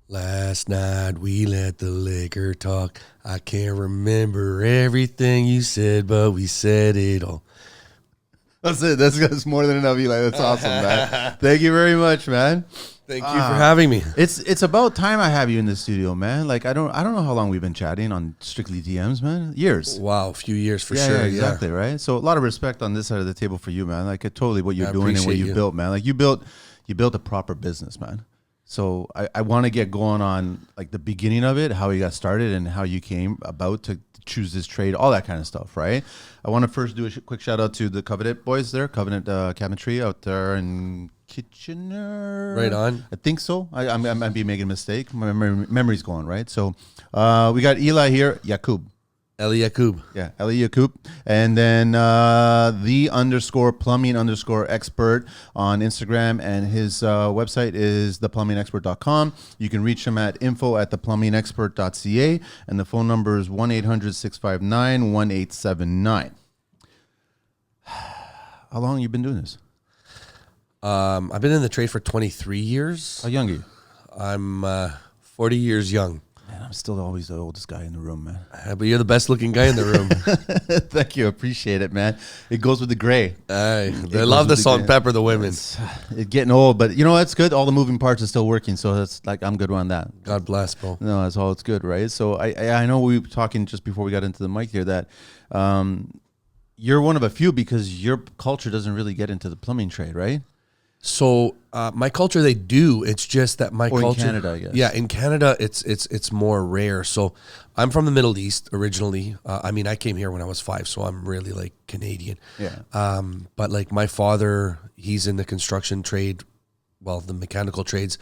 Last night we let the liquor talk. I can't remember everything you said, but we said it all. That's it. That's more than enough, Eli. That's awesome, man. Thank you very much, man. Thank you for having me. It's about time I have you in the studio, man. Like I don't know how long we've been chatting on Strictly DMs, man. Years. Wow, a few years for Yeah, sure. yeah, exactly, right? So a lot of respect on this side of the table for you, man. Like totally what you're I doing and what appreciate you you. built, man. Like you built a proper business, man. So I want to get going on like the beginning of it, how you got started and how you came about to choose this trade, all that kind of stuff, right? I want to first do a quick shout out to the Covenant boys there, Covenant Cabinetry out there in Kitchener. Right on. I think so. I might be making a mistake. My memory's going, right? So we got Eli here, Yakub. Elie Yakub. Yeah, Elie Yakub. And then _plumbing_expert on Instagram. And his website is theplumbingexpert.com. You can reach him at info@theplumbingexpert.ca. And the phone number is 1-800-659-1879. How long have you been doing this? I've been in the trade for 23 years. How young are you? I'm 40 years young. Man, I'm still always the oldest guy in the room, man. But you're the best looking guy in the room. Thank you. Appreciate it, man. It goes with the gray. They love the salt and pepper, the women. It's getting old, but you know, that's good. All the moving parts are still working. So that's like, I'm good on that. God bless, bro. No, that's all. It's good, right? So I know we were talking just before we got into the mic here that you're one of a few because your culture doesn't really get into the plumbing trade, right? So my culture, they do. It's just that my culture. In Canada, I guess. Yeah, in Canada, it's more rare. So I'm from the Middle East originally. I mean, I came here when I was 5, so I'm really like Canadian. Yeah. But like my father, he's in the construction trade. Well, the mechanical trades.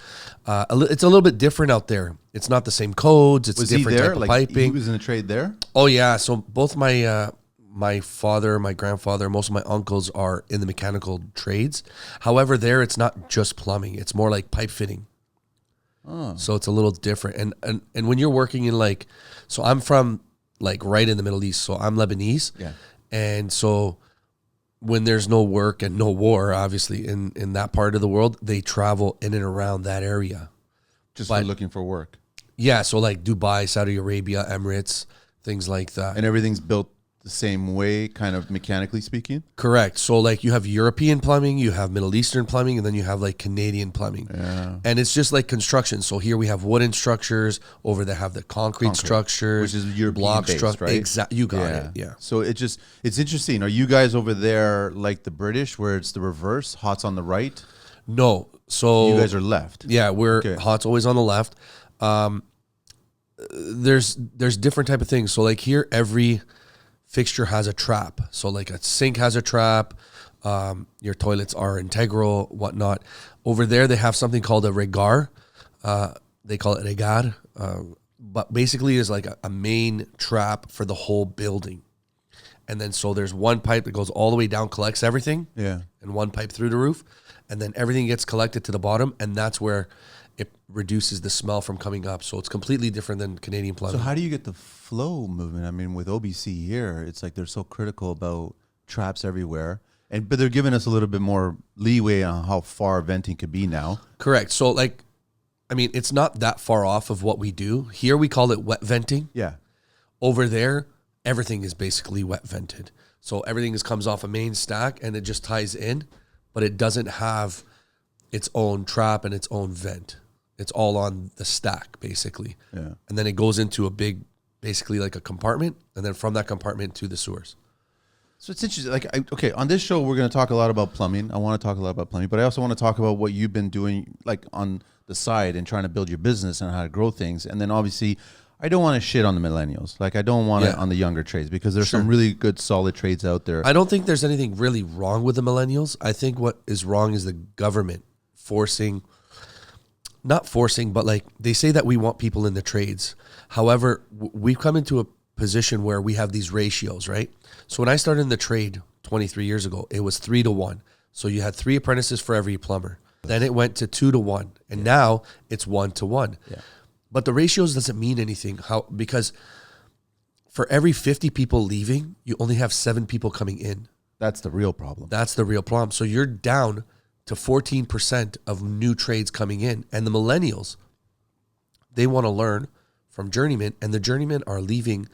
It's a little bit different out there. It's not the same codes. It's different type of piping. He was in the trade there? Oh yeah. So both my father, my grandfather, most of my uncles are in the mechanical trades. However, there it's not just plumbing; it's more like pipe fitting. Oh. So it's a little different. And when you're working in like, so I'm from like right in the Middle East, so I'm Lebanese. Yeah. And so when there's no work and no war, obviously in that part of the world, they travel in and around that area. For looking for work. Yeah. So like Dubai, Saudi Arabia, Emirates, things like that. And everything's built the same way, kind of mechanically speaking? Correct. So like you have European plumbing, you have Middle Eastern plumbing, and then you have like Canadian plumbing. Yeah. And it's just like construction. So here we have wooden structures, over there have the concrete structures. Which is your block structure, right? Exactly. You got it. Yeah. So it's interesting. Are you guys over there like the British where it's the reverse, hot's on the right? No. So you guys are left. Yeah, hot's always on the left. There's different type of things. So like here, every fixture has a trap. So like a sink has a trap. Your toilets are integral, whatnot. Over there, they have something called a regar. They call it regar. But basically it's like a main trap for the whole building. And then so there's one pipe that goes all the way down, collects everything. Yeah. And one pipe through the roof. And then everything gets collected to the bottom. And that's where it reduces the smell from coming up. So it's completely different than Canadian plumbing. So how do you get the flow movement? I mean, with OBC here, it's like they're so critical about traps everywhere. But they're giving us a little bit more leeway on how far venting could be now. Correct. So like, I mean, it's not that far off of what we do. Here we call it wet venting. Yeah. Over there, everything is basically wet vented. So everything comes off a main stack and it just ties in, but it doesn't have its own trap and its own vent. It's all on the stack, basically. Yeah. And then it goes into a big, basically like a compartment, and then from that compartment to the sewers. So it's interesting. Like, okay, on this show, we're going to talk a lot about plumbing. I want to talk a lot about plumbing, but I also want to talk about what you've been doing, like on the side and trying to build your business and how to grow things. And then obviously, I don't want to shit on the millennials. Like, I don't want it on the younger trades because there's some really good, solid trades out there. I don't think there's anything really wrong with the millennials. I think what is wrong is the government not forcing, but like they say that we want people in the trades. However, we've come into a position where we have these ratios, right? So when I started in the trade 23 years ago, it was 3 to 1. So you had 3 apprentices for every plumber. Then it went to 2 to 1. And now it's 1 to 1. Yeah. But the ratios doesn't mean anything. Because for every 50 people leaving, you only have 7 people coming in. That's the real problem. That's the real problem. So you're down to 14% of new trades coming in. And the millennials they want to learn from journeymen, and the journeymen are leaving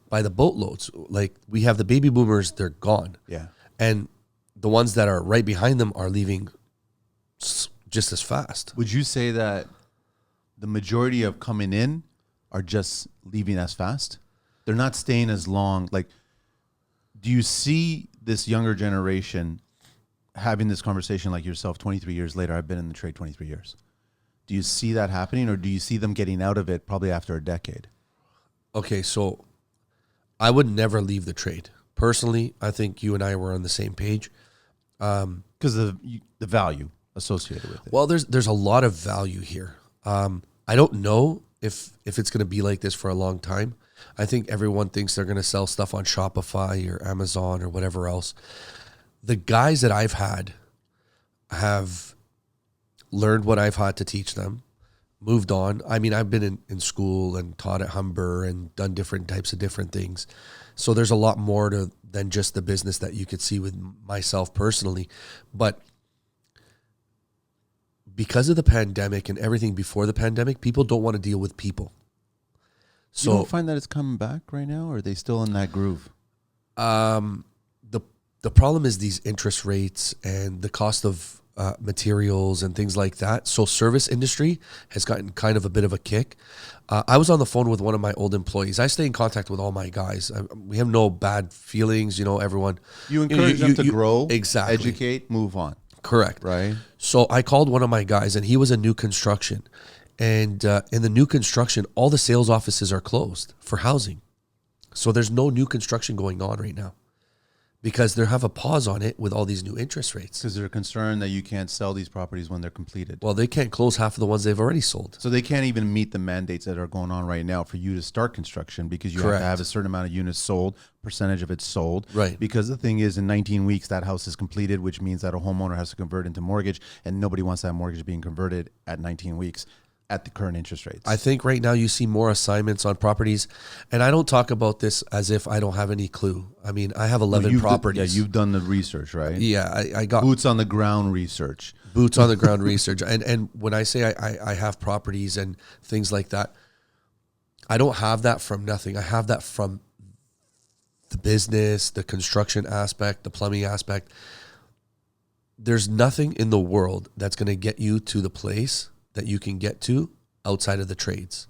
by the boatloads. Like we have the baby boomers, they're gone. Yeah. And the ones that are right behind them are leaving just as fast. Would you say that the majority of coming in are just leaving as fast? They're not staying as long. Like, do you see this younger generation having this conversation like yourself 23 years later? I've been in the trade 23 years. Do you see that happening, or do you see them getting out of it probably after a decade? Okay, so I would never leave the trade. Personally, I think you and I were on the same page. Because of the value associated with it. Well, there's a lot of value here. I don't know if it's going to be like this for a long time. I think everyone thinks they're going to sell stuff on Shopify or Amazon or whatever else. The guys that I've had have learned what I've had to teach them, moved on. I mean, I've been in school and taught at Humber and done different types of different things. So there's a lot more than just the business that you could see with myself personally. But because of the pandemic and everything before the pandemic, people don't want to deal with people. So you don't find that it's coming back right now, or are they still in that groove? The problem is these interest rates and the cost of materials and things like that. So service industry has gotten kind of a bit of a kick. I was on the phone with one of my old employees. I stay in contact with all my guys. We have no bad feelings, everyone. You encourage them to grow, exactly, educate, move on. Correct. Right. So I called one of my guys, and he was in new construction. And in the new construction, all the sales offices are closed for housing. So there's no new construction going on right now because they have a pause on it with all these new interest rates. Because they're concerned that you can't sell these properties when they're completed. Well, they can't close half of the ones they've already sold. So they can't even meet the mandates that are going on right now for you to start construction, because you Correct. have to have a certain amount of units sold, percentage of it sold. Right. Because the thing is, in 19 weeks, that house is completed, which means that a homeowner has to convert into mortgage, and nobody wants that mortgage being converted at 19 weeks. At the current interest rates. I think right now you see more assignments on properties, and I don't talk about this as if I don't have any clue. I mean, I have 11 properties. You've done the research, right? Yeah, I got boots on the ground research. Boots on the ground research. And when I say I have properties and things like that, I don't have that from nothing. I have that from the business, the construction aspect, the plumbing aspect. There's nothing in the world that's going to get you to the place that you can get to outside of the trades,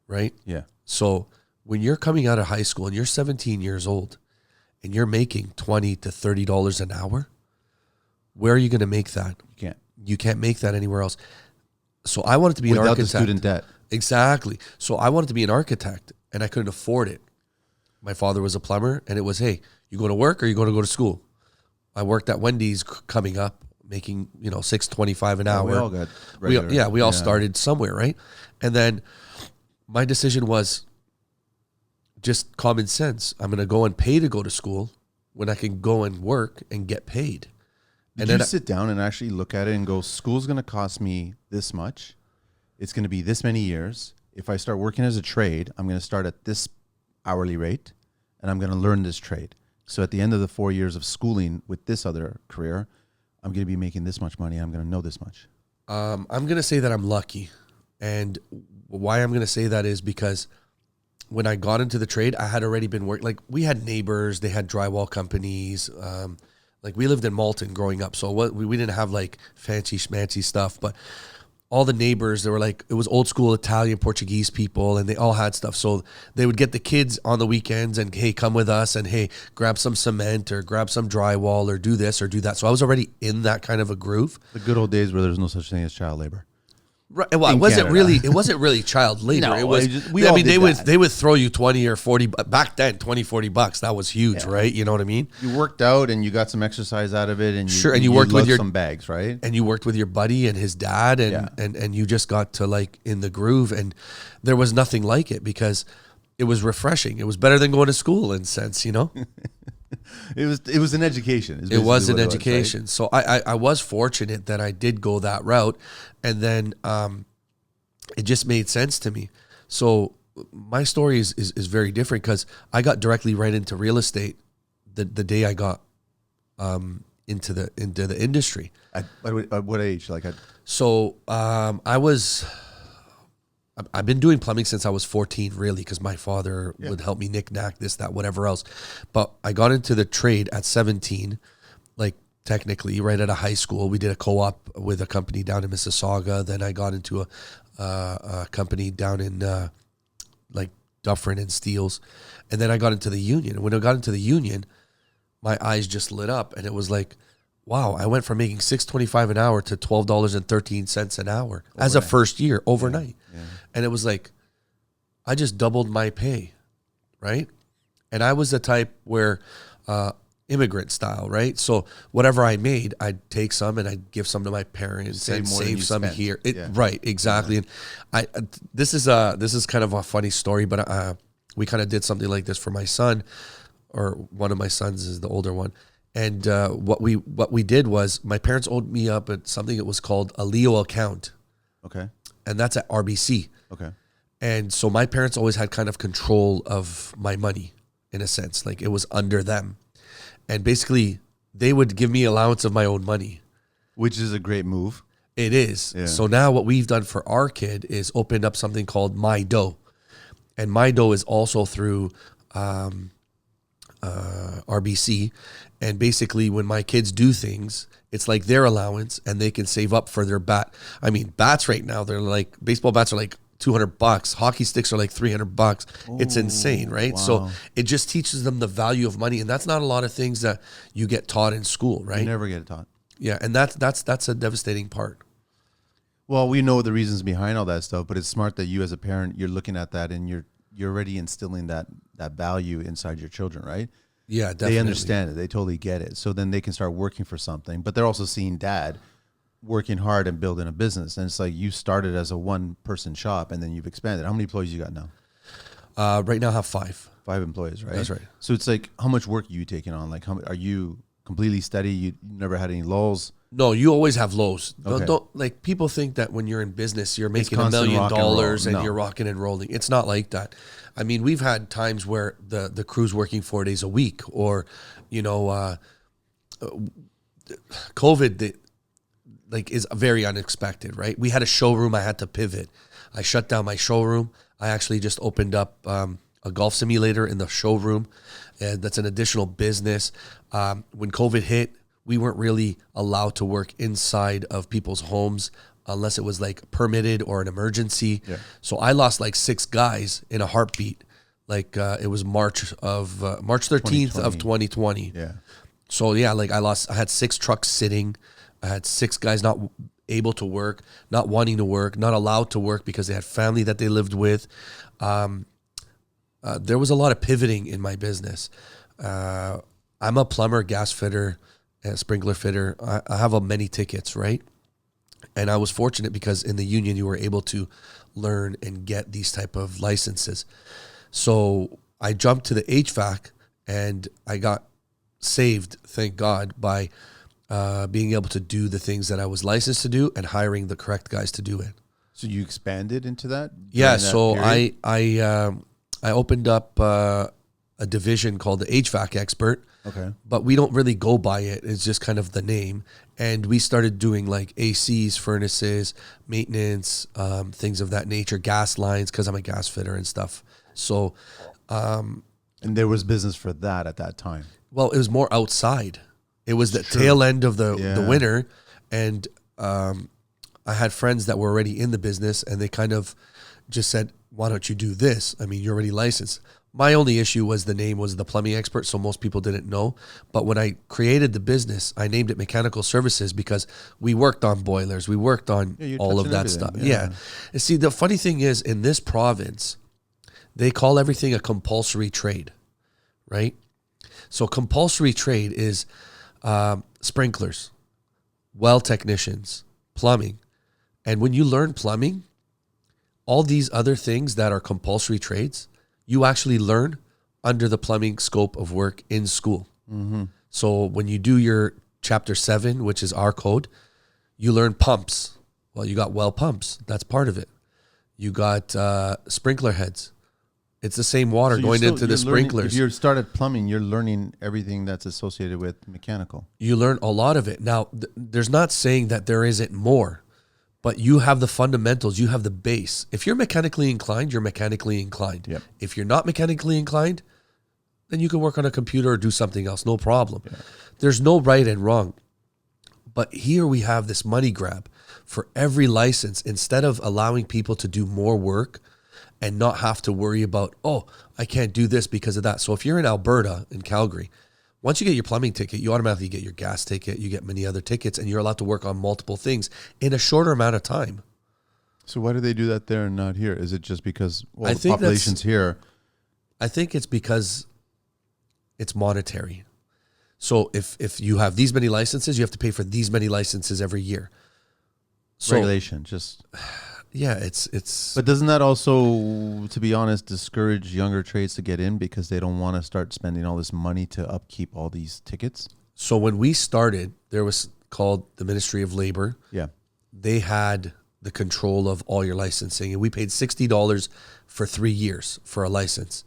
right? Yeah. So when you're coming out of high school and you're 17 years old and you're making $20 to $30 an hour, where are you going to make that? You can't make that anywhere else. So I wanted to be an architect. Without the student debt. Exactly. So I wanted to be an architect, and I couldn't afford it. My father was a plumber, and it was, hey, you going to work or you going to go to school? I worked at Wendy's coming up, making $6.25 an hour. We all got regular, we all started somewhere, right? And then my decision was just common sense. I'm going to go and pay to go to school when I can go and work and get paid. Did you sit down and actually look at it and go, school's going to cost me this much. It's going to be this many years. If I start working as a trade, I'm going to start at this hourly rate, and I'm going to learn this trade. So at the end of the 4 years of schooling with this other career, I'm going to be making this much money. I'm going to know this much. I'm going to say that I'm lucky. And why I'm going to say that is because when I got into the trade, I had already been working. Like, we had neighbors, they had drywall companies. Like, we lived in Malton growing up. So we didn't have like fancy schmancy stuff, but all the neighbors, they were like, it was old school Italian, Portuguese people, and they all had stuff. So they would get the kids on the weekends and, hey, come with us, and hey, grab some cement or grab some drywall or do this or do that. So I was already in that kind of a groove. The good old days where there's no such thing as child labor. Right. Well, it wasn't really child labor. No, it was. They would throw you 20 or 40 back then. 20, 40 bucks. That was huge, right? You know what I mean? You worked out and you got some exercise out of it, and you worked with some bags, right? And you worked with your buddy and his dad, and you just got to like in the groove, and there was nothing like it because it was refreshing. It was better than going to school in a sense, It was an education. It was an education. Right? So I was fortunate that I did go that route, and then it just made sense to me. So my story is very different because I got directly right into real estate the day I got into the industry. At what age? I I've been doing plumbing since I was 14, really, because my father would help me knick-knack, this, that, whatever else. But I got into the trade at 17, like technically right out of high school. We did a co-op with a company down in Mississauga. Then I got into a company down in like Dufferin and Steeles. And then I got into the union. And when I got into the union, my eyes just lit up. And it was like, wow, I went from making $6.25 an hour to $12.13 an hour as a first year overnight. Yeah. And it was like, I just doubled my pay, right? And I was the type where immigrant style, right? So whatever I made, I'd take some and I'd give some to my parents and save some here. Right, exactly. And this is kind of a funny story, but we kind of did something like this for my son, or one of my sons is the older one. And what we did was my parents owed me up at something that was called a Leo account. Okay. And that's at RBC. Okay. And so my parents always had kind of control of my money in a sense, like it was under them. And basically they would give me allowance of my own money. Which is a great move. It is. Yeah. So now what we've done for our kid is opened up something called My Dough. And My Dough is also through RBC. And basically when my kids do things, it's like their allowance and they can save up for their bat. I mean, bats right now, they're like, baseball bats are like $200. Hockey sticks are like $300. It's insane, right? Wow. So it just teaches them the value of money. And that's not a lot of things that you get taught in school, right? You never get it taught. Yeah. And that's a devastating part. Well, we know the reasons behind all that stuff, but it's smart that you as a parent, you're looking at that and you're already instilling that value inside your children, right? Yeah, definitely. They understand it. They totally get it. So then they can start working for something. But they're also seeing dad working hard and building a business. And it's like you started as a one-person shop and then you've expanded. How many employees you got now? Right now I have 5. 5 employees, right? That's right. So it's like, how much work are you taking on? Like, are you completely steady? You never had any lulls? No, you always have lows. Okay. Don't like people think that when you're in business, you're making $1 million and you're rocking and rolling. It's not like that. I mean, we've had times where the crew's working 4 days a week, or, COVID is very unexpected, right? We had a showroom. I had to pivot. I shut down my showroom. I actually just opened up a golf simulator in the showroom, and that's an additional business. When COVID hit, we weren't really allowed to work inside of people's homes unless it was like permitted or an emergency. Yeah. So I lost like 6 guys in a heartbeat. Like it was March 13th of 2020. Yeah. So yeah, like I had 6 trucks sitting. I had 6 guys not able to work, not wanting to work, not allowed to work because they had family that they lived with. There was a lot of pivoting in my business. I'm a plumber, gas fitter, and sprinkler fitter. I have many tickets, right? And I was fortunate because in the union, you were able to learn and get these type of licenses. So I jumped to the HVAC and I got saved, thank God, by being able to do the things that I was licensed to do and hiring the correct guys to do it. So you expanded into that? Yeah. So I opened up a division called the HVAC expert. Okay. But we don't really go by it. It's just kind of the name. And we started doing like ACs, furnaces, maintenance, things of that nature, gas lines, because I'm a gas fitter and stuff. So, and there was business for that at that time. Well, it was more outside. It was the tail end of the winter. And I had friends that were already in the business and they kind of just said, why don't you do this? I mean, you're already licensed. My only issue was the name was the plumbing expert, so most people didn't know. But when I created the business, I named it Mechanical Services because we worked on boilers. We worked on all of that stuff. Yeah. And see, the funny thing is, in this province, they call everything a compulsory trade, right? So compulsory trade is sprinklers, well technicians, plumbing. And when you learn plumbing, all these other things that are compulsory trades, you actually learn under the plumbing scope of work in school. Mm-hmm. So when you do your chapter 7, which is our code, you learn pumps. Well, you got well pumps. That's part of it. You got sprinkler heads. It's the same water going into the sprinklers. If you start at plumbing, you're learning everything that's associated with mechanical. You learn a lot of it. Now, there's not saying that there isn't more, But you have the fundamentals, you have the base. If you're mechanically inclined, you're mechanically inclined. Yep. If you're not mechanically inclined, then you can work on a computer or do something else, no problem. Yeah. There's no right and wrong. But here we have this money grab for every license. Instead of allowing people to do more work and not have to worry about, oh, I can't do this because of that. So if you're in Alberta, in Calgary, once you get your plumbing ticket, you automatically get your gas ticket, you get many other tickets, and you're allowed to work on multiple things in a shorter amount of time. So why do they do that there and not here? Is it just because the population's here? I think it's because it's monetary. So if you have these many licenses, you have to pay for these many licenses every year. So, regulation, just... Yeah, it's. But doesn't that also, to be honest, discourage younger trades to get in because they don't want to start spending all this money to upkeep all these tickets? So when we started, there was called the Ministry of Labor. Yeah. They had the control of all your licensing, and we paid $60 for 3 years for a license.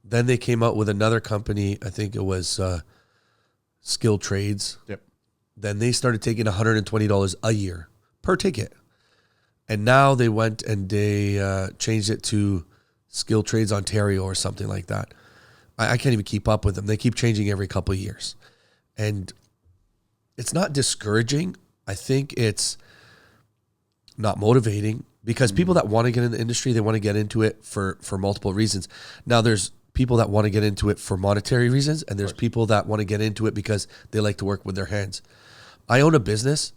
Then they came out with another company, I think it was Skilled Trades. Yep. Then they started taking $120 a year per ticket. And now they went and they changed it to Skilled Trades Ontario or something like that. I can't even keep up with them. They keep changing every couple of years. And it's not discouraging. I think it's not motivating because people that want to get in the industry, they want to get into it for multiple reasons. Now there's people that want to get into it for monetary reasons, and there's people that want to get into it because they like to work with their hands. I own a business,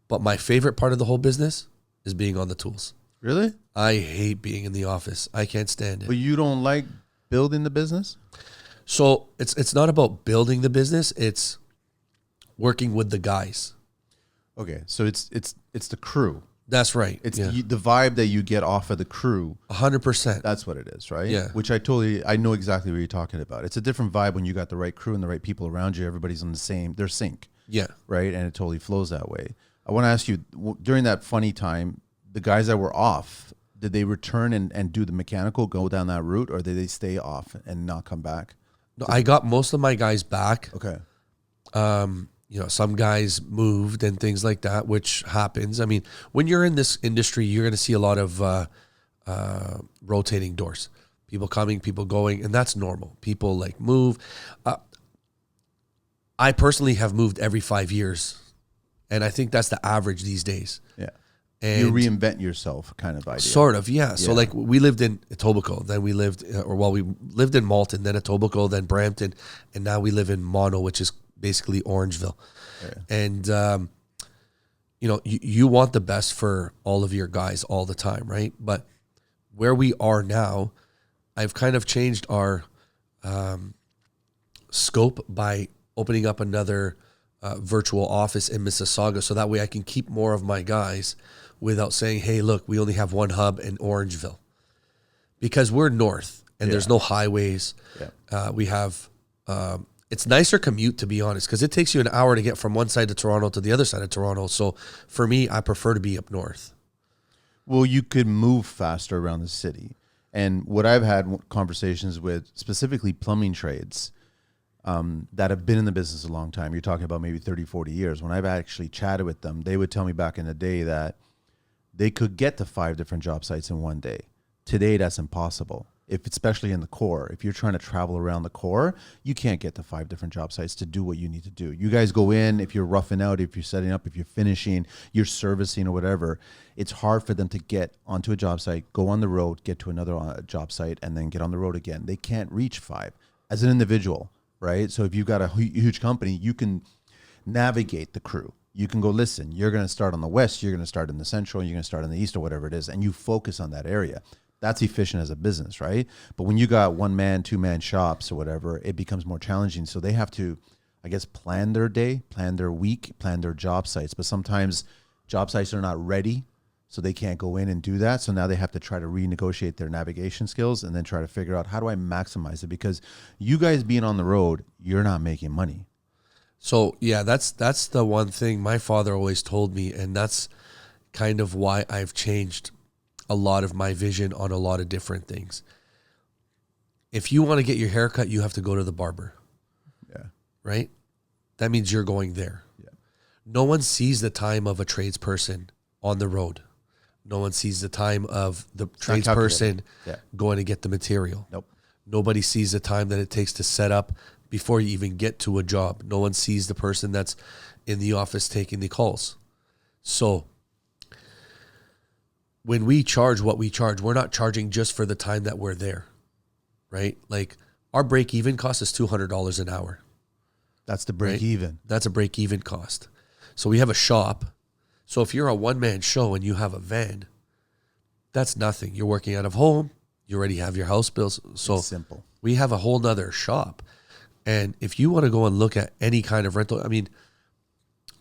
but my favorite part of the whole business is being on the tools. Really? I hate being in the office. I can't stand it. But you don't like building the business? So it's not about building the business. It's working with the guys. Okay, so it's the crew. That's right. It's the vibe that you get off of the crew. 100%. That's what it is, right? Yeah. Which I know exactly what you're talking about. It's a different vibe when you got the right crew and the right people around you. Everybody's on they're sync. Yeah. Right? And it totally flows that way. I want to ask you, during that funny time, the guys that were off, did they return and do the mechanical, go down that route, or did they stay off and not come back? No, I got most of my guys back. Okay. Some guys moved and things like that, which happens. I mean, when you're in this industry, you're going to see a lot of rotating doors. People coming, people going, and that's normal. People like move. I personally have moved every 5 years. And I think that's the average these days. Yeah. And you reinvent yourself kind of idea. Sort of, yeah. So like we lived in Etobicoke, then we lived in Malton, then Etobicoke, then Brampton, and now we live in Mono, which is basically Orangeville. Yeah. And, you want the best for all of your guys all the time, right? But where we are now, I've kind of changed our scope by opening up another virtual office in Mississauga, so that way I can keep more of my guys without saying, hey, look, we only have one hub in Orangeville. Because we're north and there's no highways. Yeah. We have, it's nicer commute, to be honest, because it takes you an hour to get from one side of Toronto to the other side of Toronto. So for me, I prefer to be up north. Well, you could move faster around the city. And what I've had conversations with specifically plumbing trades that have been in the business a long time. You're talking about maybe 30, 40 years. When I've actually chatted with them, they would tell me back in the day that they could get to 5 different job sites in one day. Today, that's impossible. Especially in the core. If you're trying to travel around the core, you can't get to 5 different job sites to do what you need to do. You guys go in, if you're roughing out, if you're setting up, if you're finishing, you're servicing or whatever, it's hard for them to get onto a job site, go on the road, get to another job site, and then get on the road again. They can't reach 5 as an individual. Right? So if you've got a huge company, you can navigate the crew. You can go, listen, you're going to start on the west, you're going to start in the central, you're going to start in the east or whatever it is, and you focus on that area. That's efficient as a business, right? But when you got 1-man, 2-man shops or whatever, it becomes more challenging. So they have to, I guess, plan their day, plan their week, plan their job sites. But sometimes job sites are not ready, so they can't go in and do that. So now they have to try to renegotiate their navigation skills and then try to figure out, how do I maximize it? Because you guys being on the road, you're not making money. So yeah, that's the one thing my father always told me, and that's kind of why I've changed a lot of my vision on a lot of different things. If you want to get your hair cut, you have to go to the barber. Yeah. Right? That means you're going there. Yeah. No one sees the time of a tradesperson on the road. No one sees the time of the not calculated. tradesperson Yeah. going to get the material. Nope. Nobody sees the time that it takes to set up before you even get to a job. No one sees the person that's in the office taking the calls. So when we charge what we charge, we're not charging just for the time that we're there, right? Like our break-even cost is $200 an hour. That's the break Right? even. That's a break-even cost. So we have a shop. So if you're a one-man show and you have a van, that's nothing. You're working out of home. You already have your house bills. So It's simple. we have a whole nother shop. And if you want to go and look at any kind of rental, I mean,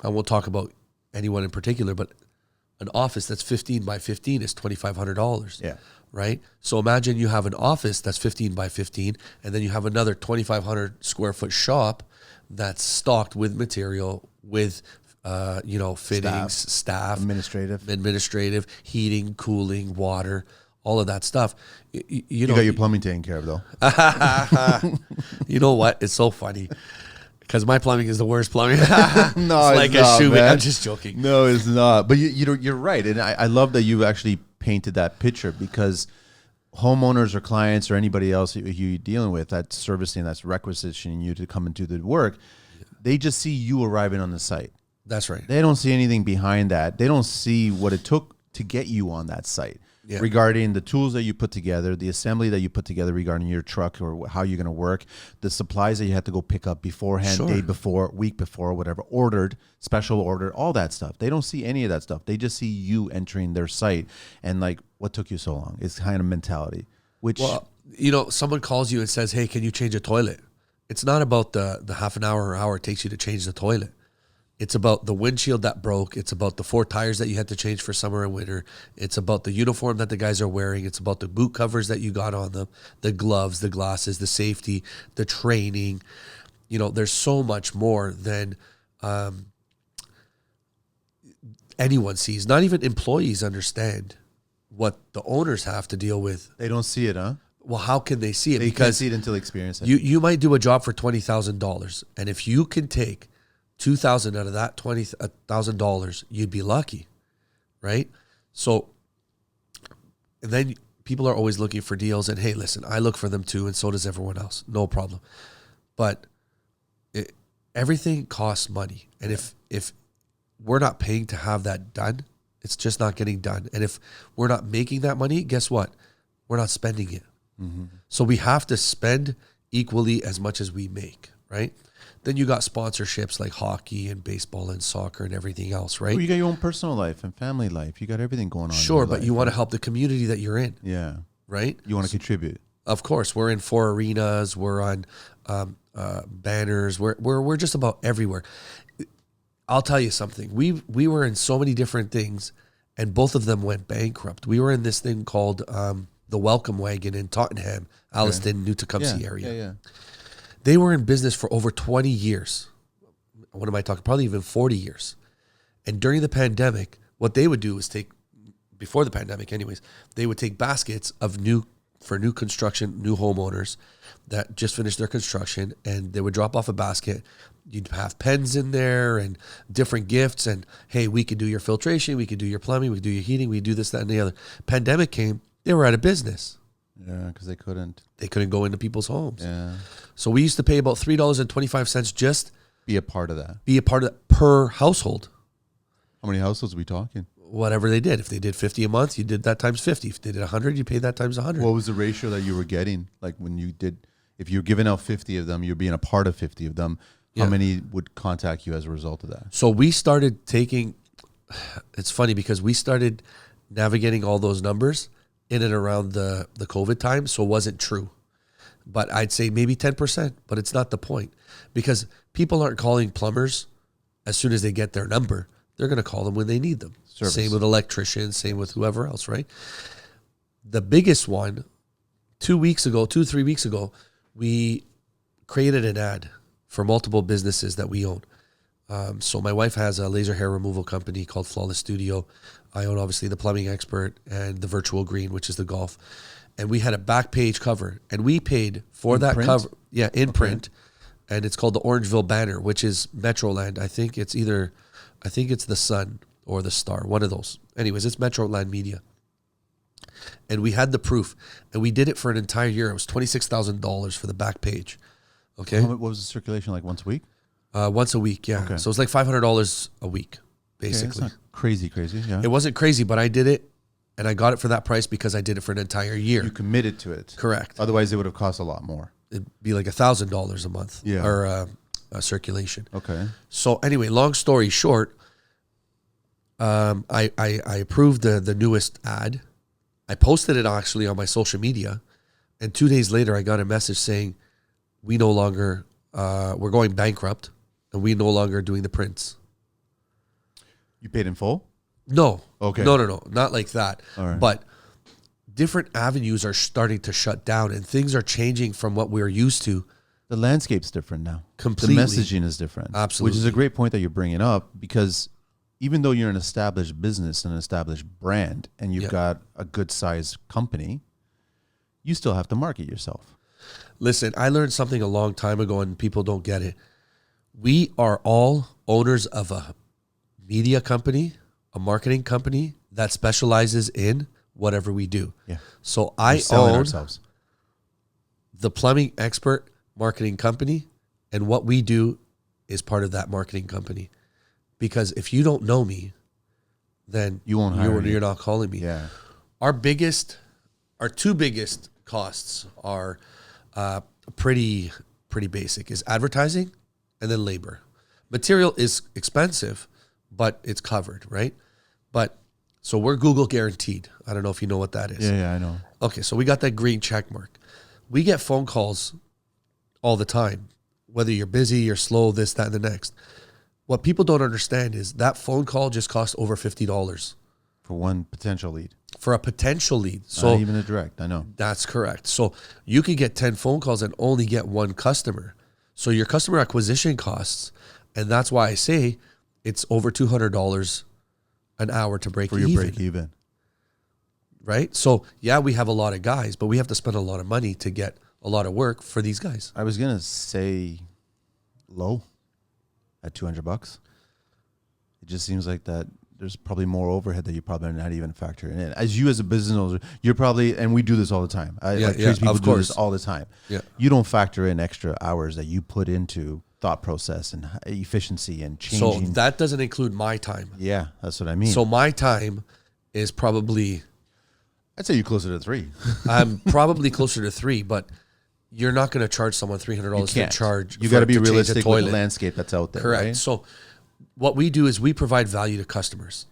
I won't talk about anyone in particular, but an office that's 15 by 15 is $2,500. Yeah. Right? So imagine you have an office that's 15 by 15, and then you have another 2,500 square foot shop that's stocked with material, with, fittings, staff, administrative, heating, cooling, water, all of that stuff. You got your plumbing taken care of, though. You know what? It's so funny because my plumbing is the worst plumbing. No, it's like not, a shoe. man. I'm just joking. No, it's not. But you're right, and I love that you actually painted that picture, because homeowners or clients or anybody else you're dealing with that's servicing, that's requisitioning you to come and do the work, they just see you arriving on the site. That's right. They don't see anything behind that. They don't see what it took to get you on that site. Yeah. Regarding the tools that you put together, the assembly that you put together regarding your truck or how you're going to work, the supplies that you had to go pick up beforehand, Sure. day before, week before, whatever, ordered, special order, all that stuff. They don't see any of that stuff. They just see you entering their site and like, what took you so long? It's kind of mentality, which... Well, someone calls you and says, hey, can you change a toilet? It's not about the half an hour or hour it takes you to change the toilet. It's about the windshield that broke. It's about the 4 tires that you had to change for summer and winter. It's about the uniform that the guys are wearing. It's about the boot covers that you got on them, the gloves, the glasses, the safety, the training. There's so much more than anyone sees. Not even employees understand what the owners have to deal with. They don't see it, huh? Well, how can they see it? They can't see it until they experience it. You might do a job for $20,000, and if you can take $2,000 out of that $20,000, you'd be lucky, right? So, and then people are always looking for deals, and hey, listen, I look for them too, and so does everyone else, no problem. But everything costs money, and if we're not paying to have that done, it's just not getting done. And if we're not making that money, guess what? We're not spending it. Mm-hmm. So we have to spend equally as much as we make, right? Then you got sponsorships like hockey and baseball and soccer and everything else, right? Well, you got your own personal life and family life. You got everything going on. Sure, but you want to help the community that you're in. Yeah. Right? You want to contribute. Of course. We're in 4 arenas. We're on banners. We're just about everywhere. I'll tell you something. We were in so many different things, and both of them went bankrupt. We were in this thing called the Welcome Wagon in Tottenham, Alliston, New Tecumseh area. Yeah. They were in business for over 20 years. What am I talking? Probably even 40 years. And during the pandemic, what they would do is before the pandemic anyways, they would take baskets of new construction, new homeowners that just finished their construction, and they would drop off a basket. You'd have pens in there and different gifts, and hey, we could do your filtration, we could do your plumbing, we could do your heating, we could do this, that, and the other. Pandemic came, they were out of business. Yeah, because they couldn't. They couldn't go into people's homes. Yeah. So we used to pay about $3.25 just Be a part of that. per household. How many households are we talking? Whatever they did. If they did 50 a month, you did that times 50. If they did 100, you paid that times 100. What was the ratio that you were getting? Like when you did, if you're giving out 50 of them, you're being a part of 50 of them. How many would contact you as a result of that? So we started it's funny because we started navigating all those numbers in and around the COVID time. So it wasn't true. But I'd say maybe 10%, but it's not the point because people aren't calling plumbers as soon as they get their number. They're going to call them when they need them. Service. Same with electricians, same with whoever else, right? The biggest one, 3 weeks ago, we created an ad for multiple businesses that we own. So my wife has a laser hair removal company called Flawless Studio. I own obviously the Plumbing Expert and the Virtual Green, which is the golf. And we had a back page cover, and we paid for In that print? cover. Yeah, in print. And it's called the Orangeville Banner, which is Metroland. I think it's the Sun or the Star, one of those. Anyways, it's Metroland Media. And we had the proof, and we did it for an entire year. It was $26,000 for the back page. Okay. What was the circulation like once a week? Once a week, yeah. Okay. So it's like $500 a week, basically. Okay, it's not crazy, yeah. It wasn't crazy, but I did it, and I got it for that price because I did it for an entire year. You committed to it. Correct. Otherwise, it would have cost a lot more. It'd be like $1,000 a month, Yeah. or circulation. Okay. So anyway, long story short, I approved the newest ad. I posted it actually on my social media, and 2 days later, I got a message saying, we no longer, we're going bankrupt, and we no longer doing the prints. You paid in full? No. Okay. No. Not like that. All right. But different avenues are starting to shut down, and things are changing from what we're used to. The landscape's different now. Completely. The messaging is different. Absolutely. Which is a great point that you're bringing up, because even though you're an established business, an established brand, and you've got a good sized company, you still have to market yourself. Listen, I learned something a long time ago, and people don't get it. We are all owners of a media company, a marketing company that specializes in whatever we do. Yeah. So I selling own ourselves. the plumbing expert marketing company, and what we do is part of that marketing company. Because if you don't know me, then You won't hire me. you're not calling me. Yeah. Our two biggest costs are pretty basic, is advertising and then labor. Material is expensive, but it's covered, right? But so we're Google guaranteed. I don't know if you know what that is. Yeah, I know. Okay, so we got that green check mark. We get phone calls all the time, whether you're busy, you're slow, this, that, and the next. What people don't understand is that phone call just costs over $50 For one potential lead. for a potential lead. So Not even a direct, I know. that's correct. So you could get 10 phone calls and only get one customer. So your customer acquisition costs, and that's why I say it's over $200 an hour to break For even. your break even. Right? So yeah, we have a lot of guys, but we have to spend a lot of money to get a lot of work for these guys. I was going to say low at $200. It just seems like that there's probably more overhead that you probably not even factoring in. As you as a business owner, you're probably, and we do this all the time. Tradespeople of do course. this all the time. Yeah. You don't factor in extra hours that you put into thought process and efficiency and So changing. that doesn't include my time. Yeah, that's what I mean. So my time is probably, I'd say you're closer to 3. I'm probably closer to 3, but you're not going to charge someone $300 to charge. You got to be change a realistic with the toilet. landscape that's out there. Correct. Right? So what we do is we provide value to customers.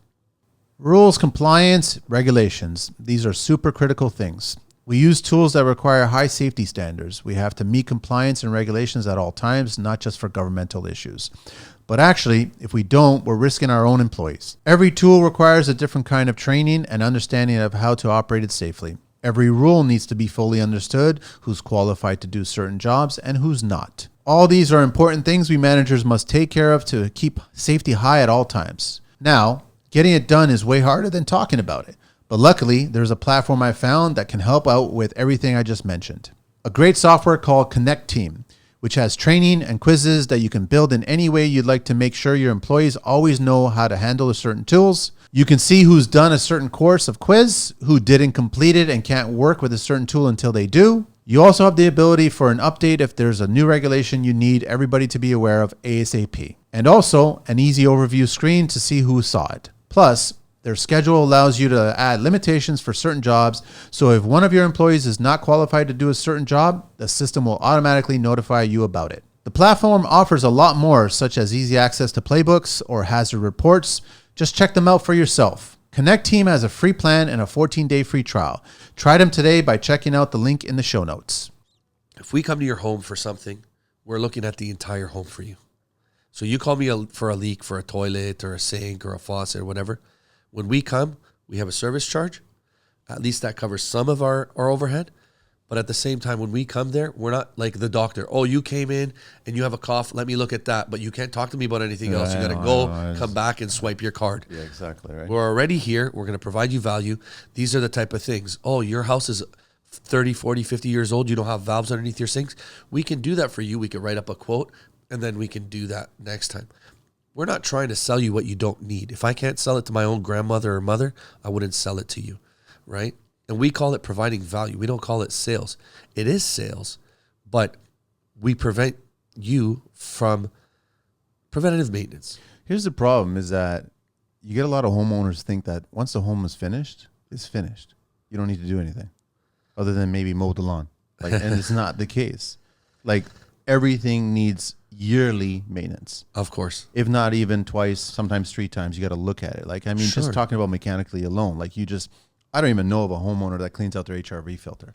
Rules, compliance, regulations. These are super critical things. We use tools that require high safety standards. We have to meet compliance and regulations at all times, not just for governmental issues. But actually, if we don't, we're risking our own employees. Every tool requires a different kind of training and understanding of how to operate it safely. Every rule needs to be fully understood, who's qualified to do certain jobs and who's not. All these are important things we managers must take care of to keep safety high at all times. Now, getting it done is way harder than talking about it. But luckily, there's a platform I found that can help out with everything I just mentioned. A great software called Connecteam, which has training and quizzes that you can build in any way you'd like to make sure your employees always know how to handle certain tools. You can see who's done a certain course of quiz, who didn't complete it and can't work with a certain tool until they do. You also have the ability for an update if there's a new regulation you need everybody to be aware of ASAP. And also an easy overview screen to see who saw it. Plus, their schedule allows you to add limitations for certain jobs, so if one of your employees is not qualified to do a certain job, the system will automatically notify you about it. The platform offers a lot more, such as easy access to playbooks or hazard reports. Just check them out for yourself. Connecteam has a free plan and a 14-day free trial. Try them today by checking out the link in the show notes. If we come to your home for something, we're looking at the entire home for you. So you call me for a leak for a toilet or a sink or a faucet or whatever. When we come, we have a service charge. At least that covers some of our overhead. But at the same time, when we come there, we're not like the doctor. Oh, you came in and you have a cough. Let me look at that. But you can't talk to me about anything else. You got to go, come back and swipe your card. Yeah, exactly. Right. We're already here. We're going to provide you value. These are the type of things. Oh, your house is 30, 40, 50 years old. You don't have valves underneath your sinks. We can do that for you. We can write up a quote, and then we can do that next time. we're not trying to sell you what you don't need. If I can't sell it to my own grandmother or mother, I wouldn't sell it to you, right? And we call it providing value. We don't call it sales. It is sales, but we prevent you from preventative maintenance. Here's the problem is that you get a lot of homeowners think that once the home is finished, it's finished. You don't need to do anything other than maybe mow the lawn. Like, and it's not the case. Like, everything needs yearly maintenance. Of course. If not even twice, sometimes 3 times, you got to look at it. Like, I mean, Sure. just talking about mechanically alone, like I don't even know of a homeowner that cleans out their HRV filter.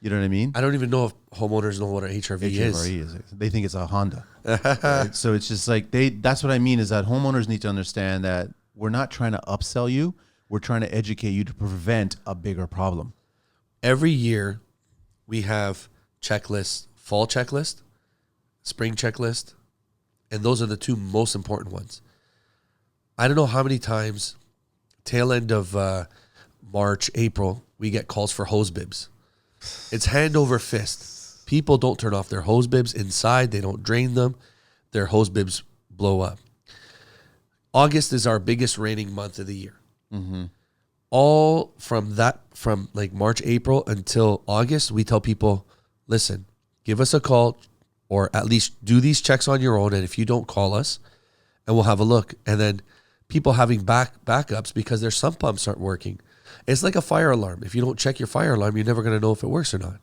You know what I mean? I don't even know if homeowners know what an HRV is. HRV is. They think it's a Honda. Right? So it's just like that's what I mean is that homeowners need to understand that we're not trying to upsell you. We're trying to educate you to prevent a bigger problem. Every year we have checklists, fall checklist, spring checklist, and those are the 2 most important ones. I don't know how many times, tail end of March, April, we get calls for hose bibs. It's hand over fist. People don't turn off their hose bibs inside. They don't drain them. Their hose bibs blow up. August is our biggest raining month of the year. Mm-hmm. All from like March, April until August, we tell people, listen, give us a call or at least do these checks on your own. And if you don't, call us and we'll have a look. And then people having backups because their sump pumps aren't working. It's like a fire alarm. If you don't check your fire alarm, you're never going to know if it works or not.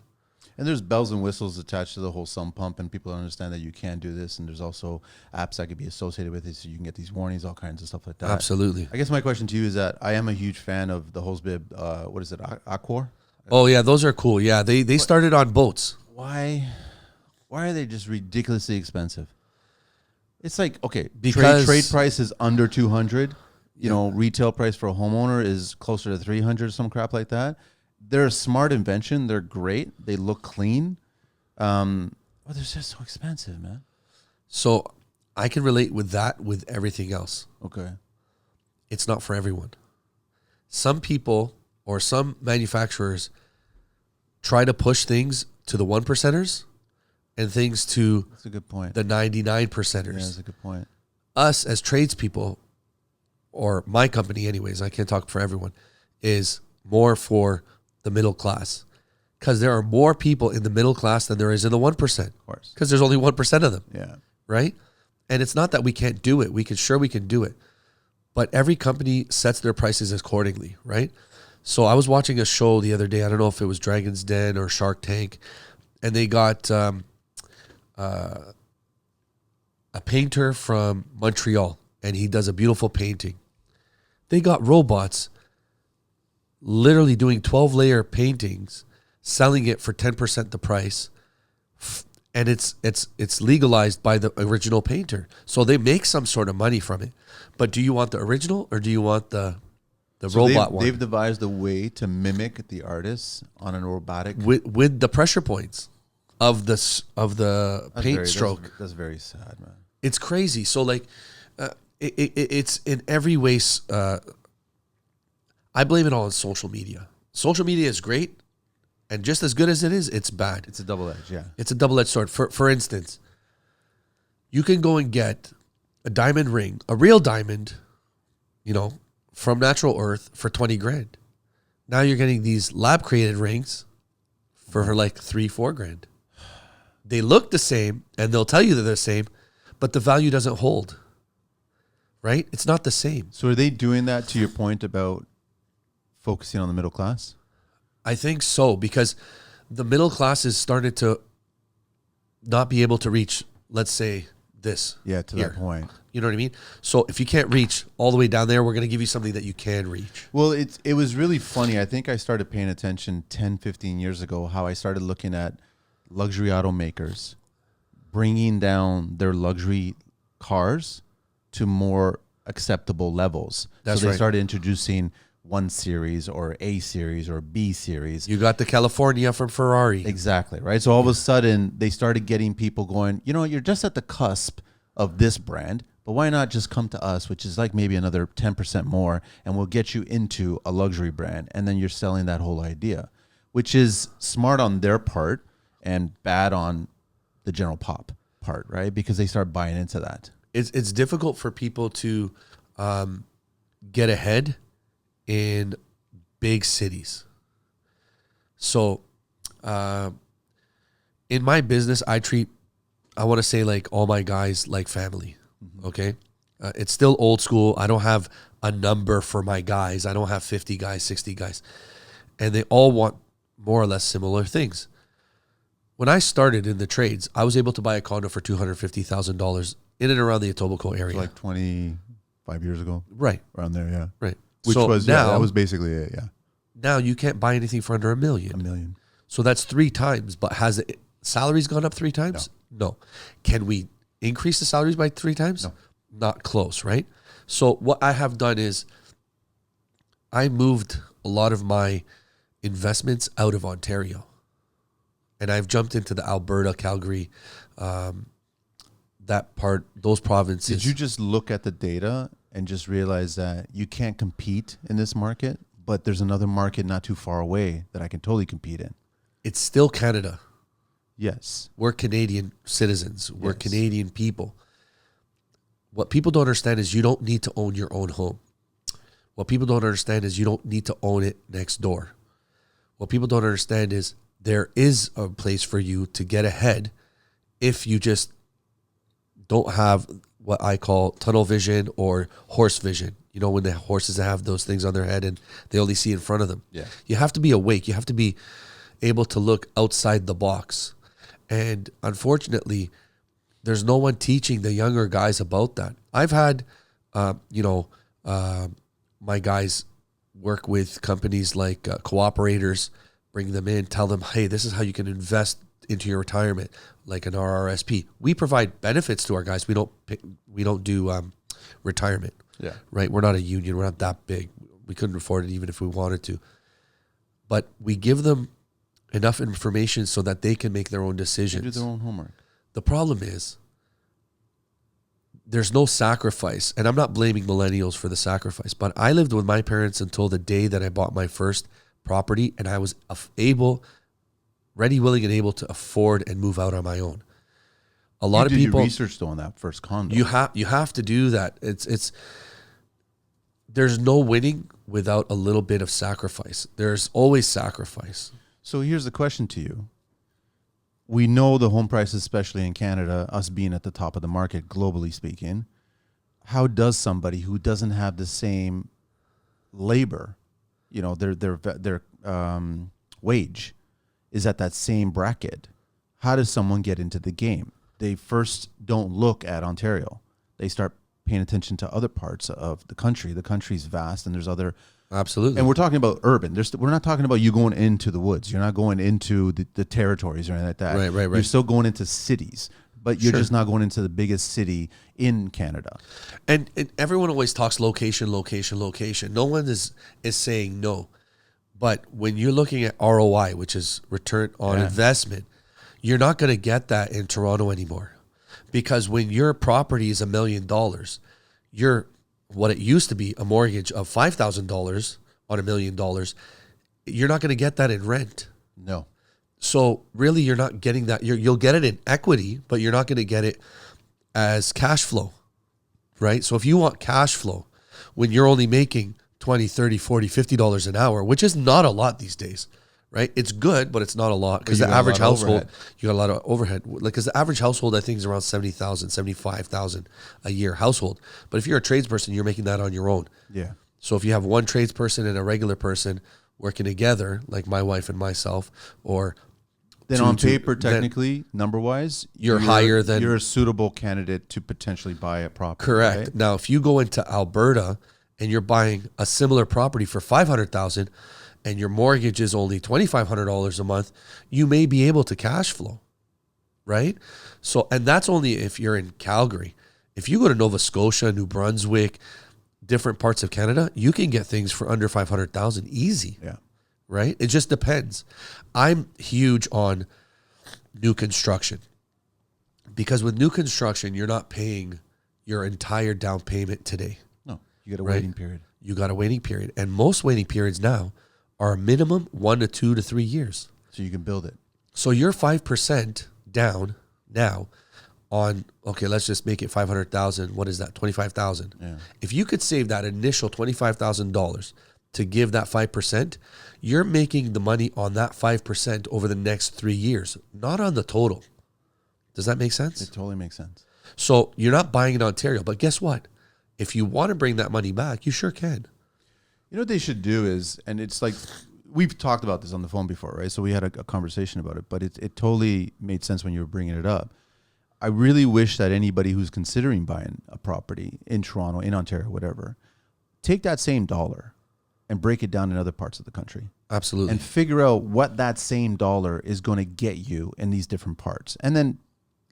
And there's bells and whistles attached to the whole sump pump, and people understand that you can do this. And there's also apps that could be associated with it, so you can get these warnings, all kinds of stuff like that. Absolutely. I guess my question to you is that I am a huge fan of the hose bib. What is it, Accor? Oh yeah, those are cool. Yeah, they started on boats. Why are they just ridiculously expensive? It's like, okay, Because trade price is under 200. You know, retail price for a homeowner is closer to 300, some crap like that. They're a smart invention. They're great. They look clean. But they're just so expensive, man. So I can relate with that with everything else. Okay. It's not for everyone. Some people or some manufacturers try to push things to the 1%ers and things to That's a good point. the 99%ers. Yeah, that's a good point. Us as tradespeople, or my company anyways, I can't talk for everyone, is more for the middle class. Because there are more people in the middle class than there is in the 1%. Of course. Because there's only 1% of them. Yeah. Right? And it's not that we can't do it. We can do it. But every company sets their prices accordingly, right? So I was watching a show the other day. I don't know if it was Dragon's Den or Shark Tank. And they got a painter from Montreal. And he does a beautiful painting. They got robots literally doing 12-layer paintings, selling it for 10% the price. And it's legalized by the original painter. So they make some sort of money from it. But do you want the original or do you want the robot one? They've devised a way to mimic the artists on an robotic with the pressure points of the paint stroke. That's very sad, man. It's crazy. So like it's in every way. I blame it all on social media. Social media is great. And just as good as it is, it's bad. It's a double edge, yeah. It's a double-edged sword. For instance, you can go and get a diamond ring, a real diamond, from natural earth for 20 grand. Now you're getting these lab-created rings for like 3-4 grand. They look the same, and they'll tell you they're the same, but the value doesn't hold. Right? It's not the same. So are they doing that to your point about focusing on the middle class? I think so, because the middle class has started to not be able to reach, let's say, this. Yeah, to here. that point. You know what I mean? So if you can't reach all the way down there, we're going to give you something that you can reach. Well, it was really funny. I think I started paying attention 10, 15 years ago, how I started looking at luxury automakers bringing down their luxury cars to more acceptable levels. That's so they right. started introducing 1 series or A series or B series. You got the California from Ferrari. Exactly, right? So all of a sudden, they started getting people going, you're just at the cusp of this brand, but why not just come to us, which is like maybe another 10% more, and we'll get you into a luxury brand. And then you're selling that whole idea, which is smart on their part and bad on the general pop part, right? Because they start buying into that. it's difficult for people to get ahead in big cities. So in my business, I want to say like all my guys like family. Okay. It's still old school. I don't have a number for my guys. I don't have 50 guys, 60 guys. And they all want more or less similar things. When I started in the trades, I was able to buy a condo for $250,000 in and around the Etobicoke area. Like 25 years ago. Right. Around there, yeah. Right. Which so was, now, that was basically it, yeah. Now you can't buy anything for under $1 million. $1 million. So that's 3 times. But has it, salaries gone up 3 times? No. Can we increase the salaries by 3 times? No. Not close, right? So what I have done is I moved a lot of my investments out of Ontario. And I've jumped into the Alberta, Calgary, that part, those provinces. Did you just look at the data and just realize that you can't compete in this market, but there's another market not too far away that I can totally compete in? It's still Canada. Yes. We're Canadian citizens. We're Canadian people. What people don't understand is you don't need to own your own home. What people don't understand is you don't need to own it next door. What people don't understand is there is a place for you to get ahead if you just don't have what I call tunnel vision or horse vision. You know, when the horses have those things on their head and they only see in front of them. Yeah. You have to be awake. You have to be able to look outside the box. And unfortunately, there's no one teaching the younger guys about that. I've had, my guys work with companies like cooperators, bring them in, tell them, hey, this is how you can invest into your retirement, like an RRSP. We provide benefits to our guys. We don't do retirement. Yeah. Right. We're not a union. We're not that big. We couldn't afford it even if we wanted to. But we give them enough information so that they can make their own decisions. They do their own homework. The problem is there's no sacrifice. And I'm not blaming millennials for the sacrifice, but I lived with my parents until the day that I bought my first property, and I was ready, willing, and able to afford and move out on my own. A lot of people researched on that first condo. You have to do that. It's there's no winning without a little bit of sacrifice. There's always sacrifice. So here's the question to you. We know the home prices, especially in Canada, us being at the top of the market, globally speaking. How does somebody who doesn't have the same labor, you know, their wage is at that same bracket, how does someone get into the game? They first don't look at Ontario. They start paying attention to other parts of the country. The country's vast, and there's other... Absolutely. And we're talking about urban. We're not talking about you going into the woods. You're not going into the territories or anything like that. Right. You're still going into cities, but you're just not going into the biggest city in Canada. And everyone always talks location. No one is saying no. But when you're looking at ROI, which is return on investment, you're not going to get that in Toronto anymore. Because when your property is $1 million, you're what it used to be a mortgage of $5,000 on $1 million, you're not going to get that in rent. No. So really, you're not getting that. You'll get it in equity, but you're not going to get it as cash flow, right? So if you want cash flow, when you're only making $20, $30, $40, $50 an hour, which is not a lot these days, right? It's good, but it's not a lot because the average household, you got a lot of overhead. Like, because the average household, I think, is around $70,000, $75,000 a year household. But if you're a tradesperson, you're making that on your own. Yeah. So if you have one tradesperson and a regular person working together, like my wife and myself, or then on paper, technically, number-wise, you're higher than... You're a suitable candidate to potentially buy a property. Correct. Right? Now, if you go into Alberta and you're buying a similar property for $500,000 and your mortgage is only $2,500 a month, you may be able to cash flow, right? So, and that's only if you're in Calgary. If you go to Nova Scotia, New Brunswick, different parts of Canada, you can get things for under $500,000 easy. Yeah. Right? It just depends. I'm huge on new construction because with new construction, you're not paying your entire down payment today. No, you got a waiting period. You got a waiting period. And most waiting periods now are a minimum 1 to 2 to 3 years. So you can build it. So you're 5% down now on, okay, let's just make it 500,000. What is that? 25,000. Yeah. If you could save that initial $25,000 to give that 5%, you're making the money on that 5% over the next 3 years, not on the total. Does that make sense? It totally makes sense. So you're not buying in Ontario, but guess what? If you want to bring that money back, you sure can. You know what they should do is, and it's like, we've talked about this on the phone before, right? So we had a conversation about it, but it totally made sense when you were bringing it up. I really wish that anybody who's considering buying a property in Toronto, in Ontario, whatever, take that same dollar and break it down in other parts of the country. Absolutely. And figure out what that same dollar is going to get you in these different parts. And then,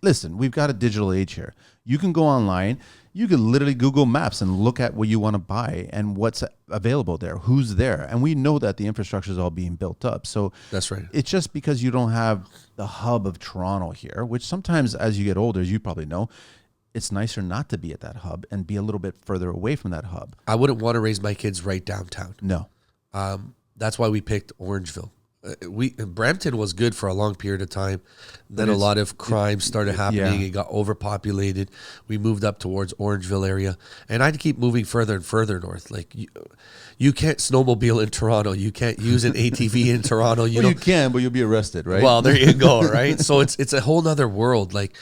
listen, we've got a digital age here. You can go online. You can literally Google Maps and look at what you want to buy and what's available there, who's there. And we know that the infrastructure is all being built up. So that's right. It's just because you don't have the hub of Toronto here, which sometimes as you get older, as you probably know, it's nicer not to be at that hub and be a little bit further away from that hub. I wouldn't want to raise my kids right downtown. No. That's why we picked Orangeville. Brampton was good for a long period of time. Then a lot of crime started happening. It got overpopulated. We moved up towards Orangeville area, and I'd keep moving further and further north. Like you can't snowmobile in Toronto. You can't use an ATV in Toronto. You can, but you'll be arrested, right? Well, there you go, right? So it's a whole nother world. Like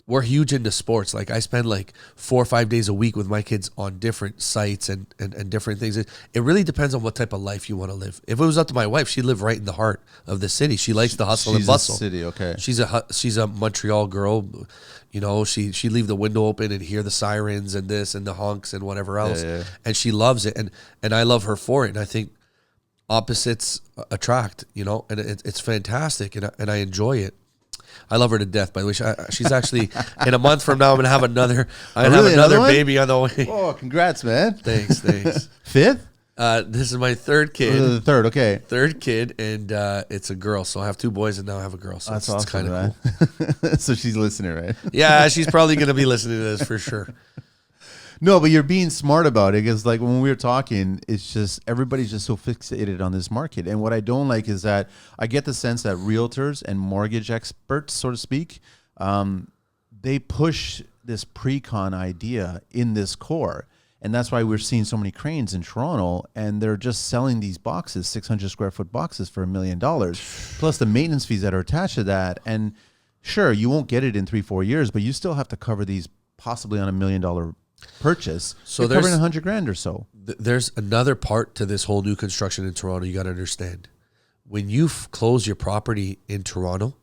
we're huge into sports. Like I spend like 4 or 5 days a week with my kids on different sites and different things. It really depends on what type of life you want to live. If it was up to my wife, she'd live right in the heart of the city. She likes the hustle and bustle. City, okay. She's a Montreal girl. You know, she leave the window open and hear the sirens and this and the honks and whatever else. Yeah. And she loves it. And I love her for it. And I think opposites attract, you know, and it's fantastic. And I enjoy it. I love her to death, by the way. She's actually, in a month from now, I'm going to have another baby on the way. Oh, congrats, man. Thanks. Fifth? This is my third kid. The third, okay. Third kid, and it's a girl. So I have 2 boys, and now I have a girl. So that's it's awesome, kind of cool. So she's listening, right? Yeah, she's probably going to be listening to this for sure. No, but you're being smart about it because, like, when we were talking, it's just everybody's just so fixated on this market. And what I don't like is that I get the sense that realtors and mortgage experts, so to speak, they push this pre-con idea in this core. And that's why we're seeing so many cranes in Toronto, and they're just selling these boxes, 600 square foot boxes for $1 million, plus the maintenance fees that are attached to that. And sure, you won't get it in 3-4 years, but you still have to cover these possibly on $1 million purchase. So they're covering $100,000 or so. There's another part to this whole new construction in Toronto you got to understand. When you close your property in Toronto,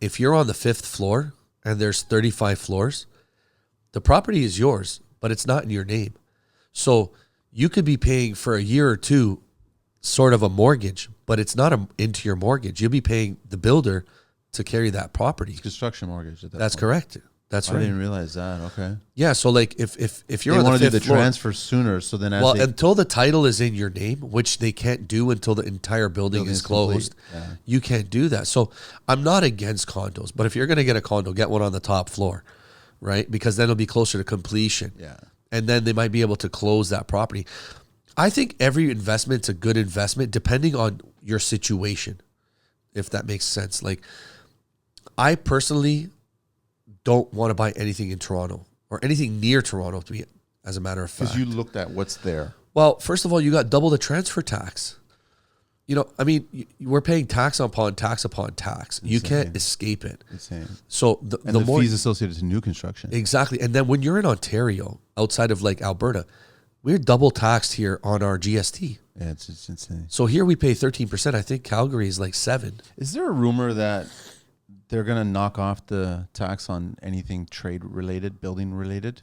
if you're on the 5th floor and there's 35 floors, the property is yours, but it's not in your name. So you could be paying for a year or two sort of a mortgage, but it's not into your mortgage. You'll be paying the builder to carry that property. It's construction mortgage at that That's point. Correct. That's right. I didn't realize that. Okay. Yeah. So like if you're they on the want to do 5th the floor, transfer sooner, so then until the title is in your name, which they can't do until the entire building is closed, you can't do that. So I'm not against condos, but if you're going to get a condo, get one on the top floor, right? Because then it'll be closer to completion. Yeah. And then they might be able to close that property. I think every investment's a good investment depending on your situation, if that makes sense. Like I personally don't want to buy anything in Toronto or anything near Toronto, to be, as a matter of fact. Because you looked at what's there. Well, first of all, you got double the transfer tax. You know, I mean, we're paying tax upon tax upon tax. Insane. You can't escape it. Insane. So the more fees associated to new construction. Exactly. And then when you're in Ontario, outside of like Alberta, we're double taxed here on our GST. Yeah, it's insane. So here we pay 13%. I think Calgary is like 7%. Is there a rumor that they're going to knock off the tax on anything trade related, building related?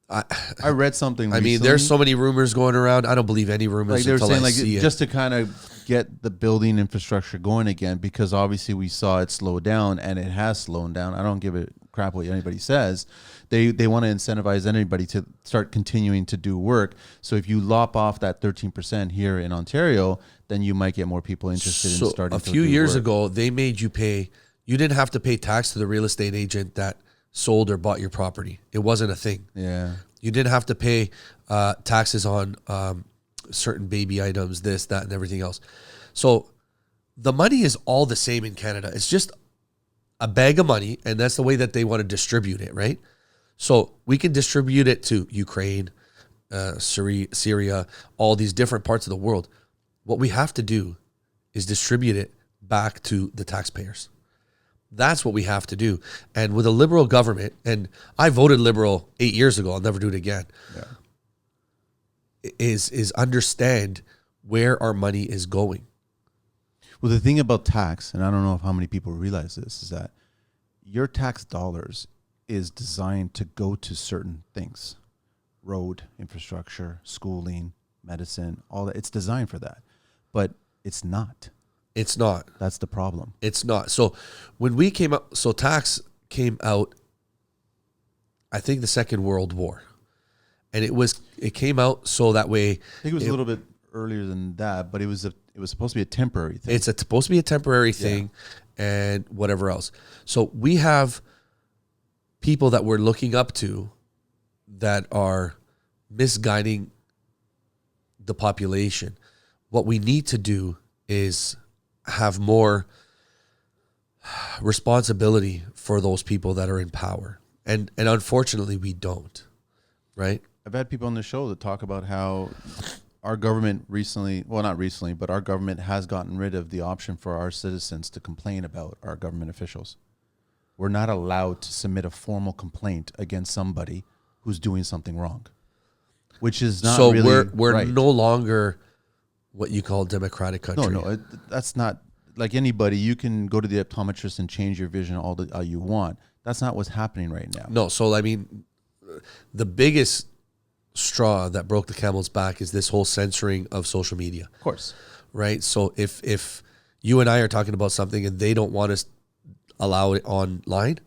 I read something recently. I mean, there's so many rumors going around. I don't believe any rumors. Like they're until saying, I like see just to kind of get the building infrastructure going again, because obviously we saw it slow down, and it has slowed down. I don't give a crap what anybody says. They want to incentivize anybody to start continuing to do work. So if you lop off that 13% here in Ontario, then you might get more people interested in starting. A few years ago, they made you pay. You didn't have to pay tax to the real estate agent that sold or bought your property. It wasn't a thing. Yeah. You didn't have to pay taxes on certain baby items, this, that, and everything else. So the money is all the same in Canada. It's just a bag of money, and that's the way that they want to distribute it, right? So we can distribute it to Ukraine, Syria, all these different parts of the world. What we have to do is distribute it back to the taxpayers. That's what we have to do. And with a liberal government, and I voted liberal 8 years ago, I'll never do it again, is understand where our money is going. Well, the thing about tax, and I don't know how many people realize this, is that your tax dollars is designed to go to certain things. Road, infrastructure, schooling, medicine, all that. It's designed for that. But it's not. It's not. That's the problem. It's not. So when we came out, so tax came out, I think the Second World War. And it came out so that way. I think it was a little bit earlier than that, but it was supposed to be a temporary thing. It's supposed to be a temporary thing and whatever else. So we have people that we're looking up to that are misguiding the population. What we need to do is have more responsibility for those people that are in power. And unfortunately, we don't, right? I've had people on the show that talk about how our government recently, well, not recently, but our government has gotten rid of the option for our citizens to complain about our government officials. We're not allowed to submit a formal complaint against somebody who's doing something wrong, which is not so really we're right. no longer what you call democratic country. No, that's not like anybody. You can go to the optometrist and change your vision all you want. That's not what's happening right now. No, so I mean, the biggest straw that broke the camel's back is this whole censoring of social media. Of course. Right? So if you and I are talking about something and they don't want us allow it online,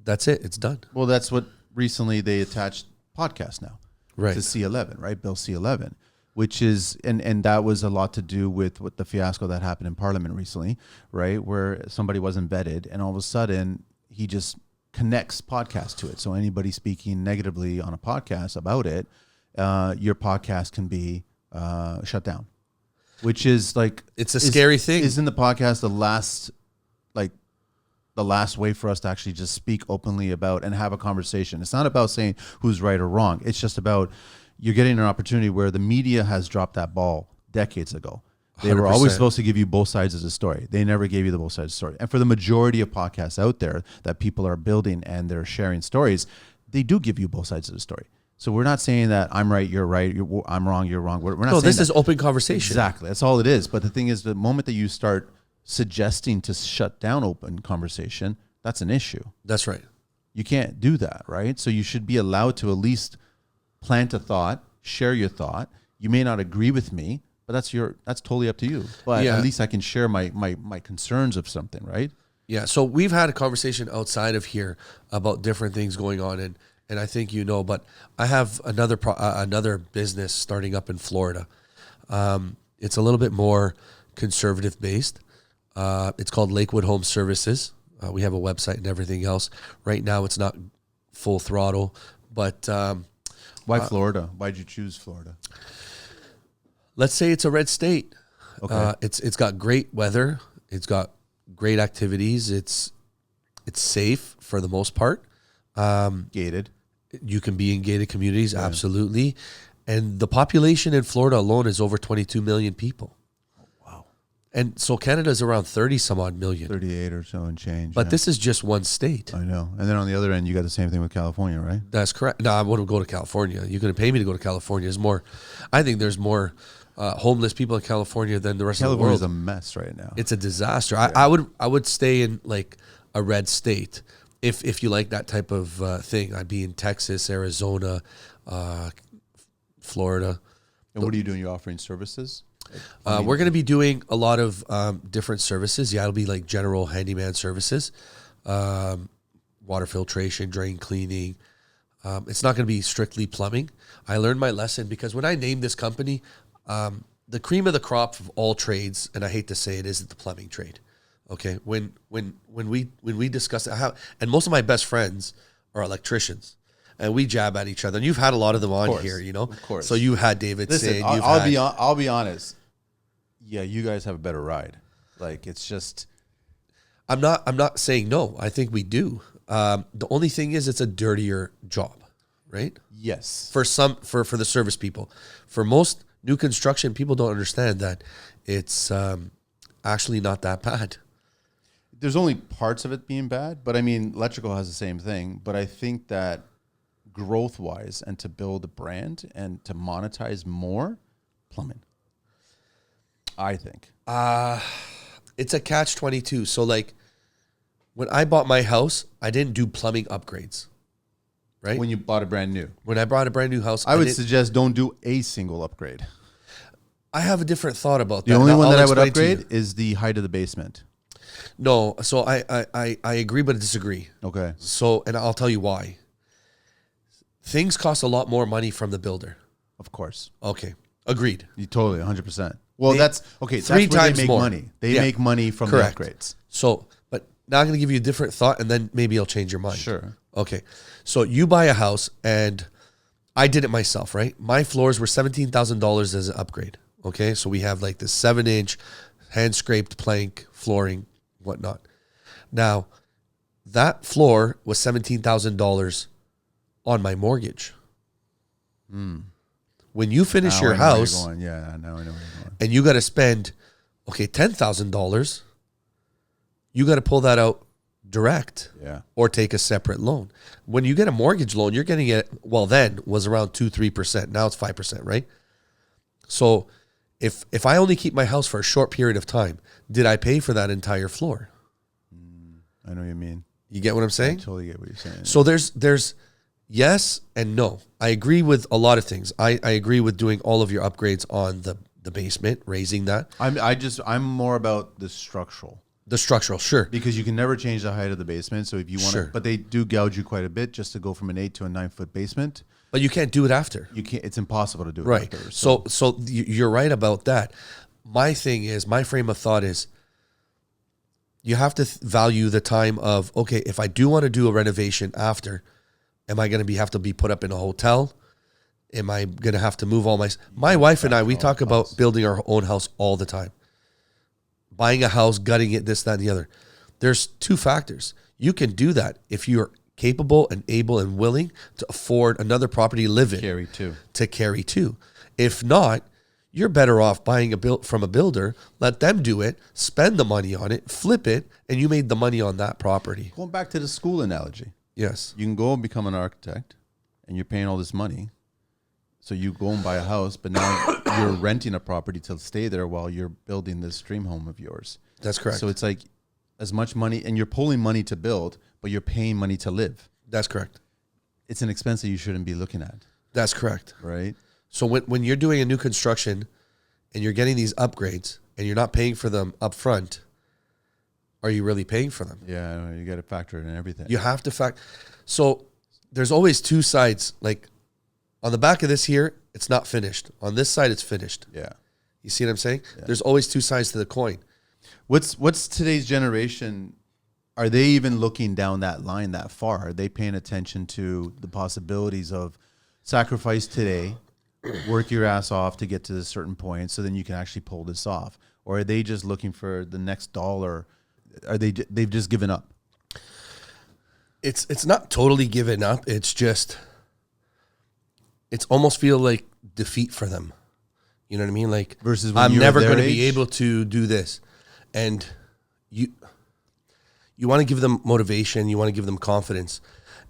that's it. It's done. Well, that's what recently they attached podcasts now Right. to C11, right? Bill C11, which is, and that was a lot to do with what the fiasco that happened in Parliament recently, right? Where somebody wasn't vetted and all of a sudden he just connects podcasts to it. So anybody speaking negatively on a podcast about it, your podcast can be shut down, which is like, it's a scary thing. Isn't the podcast the last way for us to actually just speak openly about and have a conversation? It's not about saying who's right or wrong. It's just about you're getting an opportunity where the media has dropped that ball decades ago. They were 100%. always supposed to give you both sides of the story. They never gave you the both sides of the story. And for the majority of podcasts out there that people are building and they're sharing stories, they do give you both sides of the story. So we're not saying that I'm right, you're right, I'm wrong, you're wrong. We're not saying this that. is open conversation. Exactly. That's all it is. But the thing is, the moment that you start suggesting to shut down open conversation, that's an issue. That's right. You can't do that, right? So you should be allowed to at least plant a thought, share your thought. You may not agree with me, but that's totally up to you. But at least I can share my concerns of something, right? Yeah. So we've had a conversation outside of here about different things going on, and I think you know, but I have another business starting up in Florida. It's a little bit more conservative based. It's called Lakewood Home Services. We have a website and everything else. Right now, it's not full throttle, but why Florida? Why'd you choose Florida? Let's say it's a red state. Okay. It's got great weather. It's got great activities. It's safe for the most part. Gated. You can be in gated communities, absolutely. And the population in Florida alone is over 22 million people. Wow. And so Canada's around 30 some odd million. 38 or so and change. But this is just one state. I know. And then on the other end, you got the same thing with California, right? That's correct. No, I wouldn't go to California. You're going to pay me to go to California. I think there's more homeless people in California than the rest of the world. California's a mess right now. It's a disaster. Yeah. I would stay in like a red state if you like that type of thing. I'd be in Texas, Arizona, Florida. And what are you doing? You're offering services? We're going to be doing a lot of different services. Yeah, it'll be like general handyman services, water filtration, drain cleaning. It's not going to be strictly plumbing. I learned my lesson because when I named this company, the cream of the crop of all trades, and I hate to say it, is the plumbing trade. Okay, when we discuss it, and most of my best friends are electricians, and we jab at each other. And you've had a lot of them on here, you know. Of course. So you had David saying, I'll be honest. Yeah, you guys have a better ride. Like it's just. I'm not saying no. I think we do. The only thing is it's a dirtier job, right? Yes. For the service people. For most new construction, people don't understand that it's actually not that bad. There's only parts of it being bad, but I mean, electrical has the same thing. But I think that growth-wise and to build a brand and to monetize more, plumbing. I think. It's a catch-22. So like when I bought my house, I didn't do plumbing upgrades, right? When you bought a brand new. When I bought a brand new house, I would suggest don't do a single upgrade. I have a different thought about that. The only one I'll that I would explain to upgrade is the height of the basement. No, so I agree but disagree. Okay. So, and I'll tell you why. Things cost a lot more money from the builder. Of course. Okay, agreed. You totally 100%. Well, that's okay. Three That's where times they make more. money. They Yeah. make money from Correct. the upgrades. So, but now I'm going to give you a different thought, and then maybe I'll change your mind. Sure. Okay, so you buy a house, and I did it myself, right? My floors were $17,000 as an upgrade. Okay, so we have like this 7-inch hand scraped plank flooring, whatnot. Now, that floor was $17,000 on my mortgage. When you finish Now your I know where you're house going. Yeah, now I know where you're going. and you got to spend, okay, $10,000, you got to pull that out direct Yeah. or take a separate loan. When you get a mortgage loan, you're getting it, well, then was around 2-3%. Now it's 5%, right? So if I only keep my house for a short period of time, did I pay for that entire floor? I know what you mean. You get what I'm I saying? totally get what you're saying. So there's yes and no. I agree with a lot of things. I agree with doing all of your upgrades on the basement, raising that. I'm more about the structural. The structural, sure. Because you can never change the height of the basement. So if you want Sure. to, but they do gouge you quite a bit just to go from an 8 to a 9-foot basement. But you can't do it after. You can't. It's impossible to do it. Right. After, So you're right about that. My thing is, my frame of thought is, you have to value the time of, okay, if I do want to do a renovation after, am I going to have to be put up in a hotel? Am I going to have to move all my wife and I, we talk about building our own house all the time. Buying a house, gutting it, this, that, and the other. There's two factors. You can do that if you're capable and able and willing to afford another property to live in. To carry two. If not, you're better off buying from a builder, let them do it, spend the money on it, flip it, and you made the money on that property. going back to the school analogy, Yes. you can go and become an architect, and you're paying all this money. So you go and buy a house, but now you're renting a property to stay there while you're building this dream home of yours. That's correct. So it's like as much money, and you're pulling money to build, but you're paying money to live. That's correct. It's an expense that you shouldn't be looking at, That's correct. right? So when you're doing a new construction and you're getting these upgrades and you're not paying for them up front, are you really paying for them? Yeah, you got to factor it in everything. You have to So there's always two sides. Like on the back of this here, it's not finished. On this side, it's finished. Yeah. You see what I'm saying? Yeah. There's always two sides to the coin. What's today's generation? Are they even looking down that line that far? Are they paying attention to the possibilities of sacrifice today, work your ass off to get to a certain point so then you can actually pull this off? Or are they just looking for the next dollar? They've just given up? It's not totally given up. It's just, it's almost feel like defeat for them. You know what I mean? Like, versus when I'm you're never their going to age? be able to do this. And you want to give them motivation. You want to give them confidence.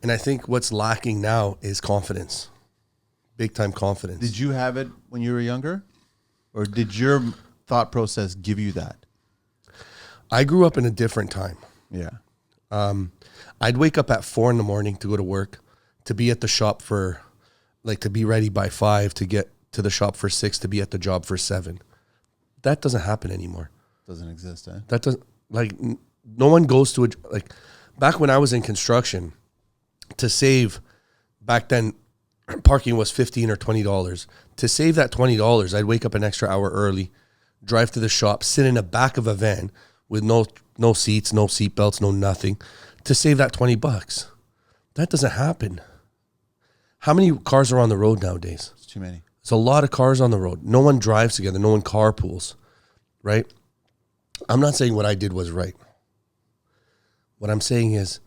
And I think what's lacking now is confidence. Big time confidence. Did you have it when you were younger? Or did your thought process give you that? I grew up in a different time. Yeah. I'd wake up at 4 a.m. to go to work, to be at the shop for, like, to be ready by 5, to get to the shop for 6, to be at the job for 7. That doesn't happen anymore. Doesn't exist, eh? That doesn't, like, no one goes to like, back when I was in construction, to save, back then, parking was $15 or $20. To save that $20, I'd wake up an extra hour early, drive to the shop, sit in the back of a van with no seats, no seat belts, no nothing, to save that $20. That doesn't happen. How many cars are on the road nowadays? It's too many. There's a lot of cars on the road. No one drives together. No one carpools, right? I'm not saying what I did was right. What I'm saying is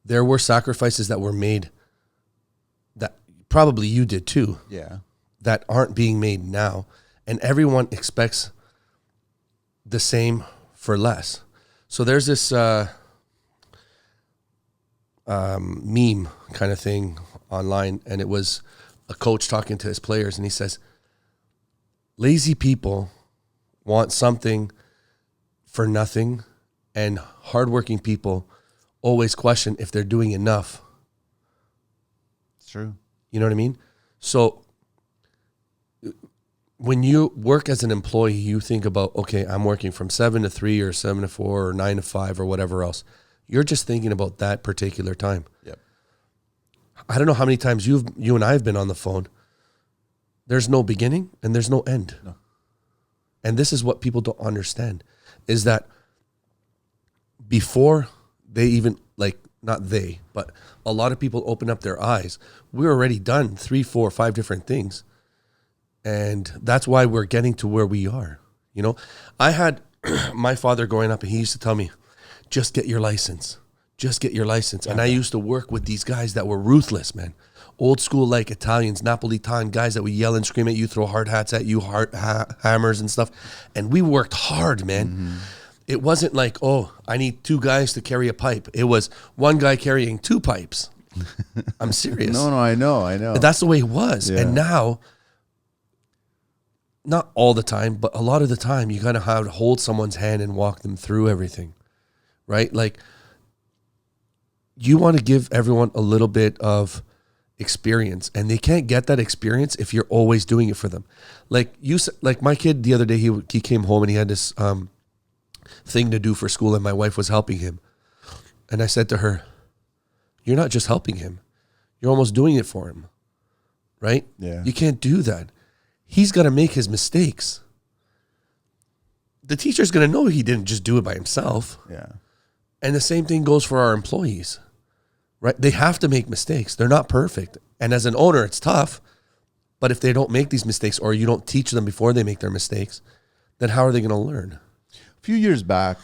there were sacrifices that were made that probably you did too, Yeah. that aren't being made now. And everyone expects the same for less. So there's this meme kind of thing online, and it was a coach talking to his players, and he says, lazy people want something for nothing, and hardworking people always question if they're doing enough. It's true. You know what I mean? So when you work as an employee, you think about, okay, I'm working from 7 to 3 or 7 to 4 or 9 to 5 or whatever else. You're just thinking about that particular time. Yep. I don't know how many times you and I have been on the phone. There's no beginning and there's no end. No. And this is what people don't understand, is that before they even, like, not they, but a lot of people open up their eyes, we're already done 3, 4, 5 different things. And that's why we're getting to where we are. You know, I had my father growing up, and he used to tell me, just get your license. Just get your license. And I used to work with these guys that were ruthless, man. Old school, like Italians, Napolitan guys that would yell and scream at you, throw hard hats at you, hammers and stuff. And we worked hard, man. Mm-hmm. It wasn't like, oh, I need 2 guys to carry a pipe. It was 1 guy carrying 2 pipes. I'm serious. No, I know. That's the way it was. Yeah. And now, not all the time, but a lot of the time, you kind of have to hold someone's hand and walk them through everything, right? Like, you want to give everyone a little bit of experience, and they can't get that experience if you're always doing it for them. Like my kid the other day, he came home and he had this thing to do for school, and my wife was helping him. And I said to her, you're not just helping him, you're almost doing it for him, right? Yeah. You can't do that. He's got to make his mistakes. The teacher's going to know he didn't just do it by himself. Yeah. And the same thing goes for our employees, right? They have to make mistakes. They're not perfect. And as an owner, it's tough. But if they don't make these mistakes, or you don't teach them before they make their mistakes, then how are they going to learn? A few years back,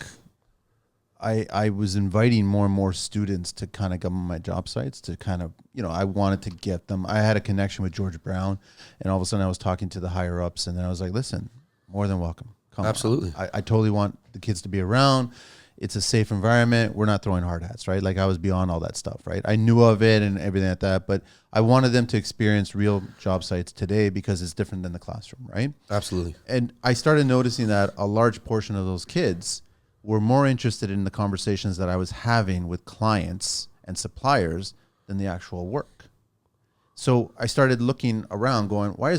I was inviting more and more students to kind of come on my job sites to kind of, I wanted to get them. I had a connection with George Brown, and all of a sudden I was talking to the higher ups, and then I was like, listen, more than welcome. Come Absolutely. on. I totally want the kids to be around. It's a safe environment. We're not throwing hard hats, right? Like, I was beyond all that stuff, right? I knew of it and everything like that, but I wanted them to experience real job sites today because it's different than the classroom, right? Absolutely. And I started noticing that a large portion of those kids were more interested in the conversations that I was having with clients and suppliers than the actual work. So I started looking around going, why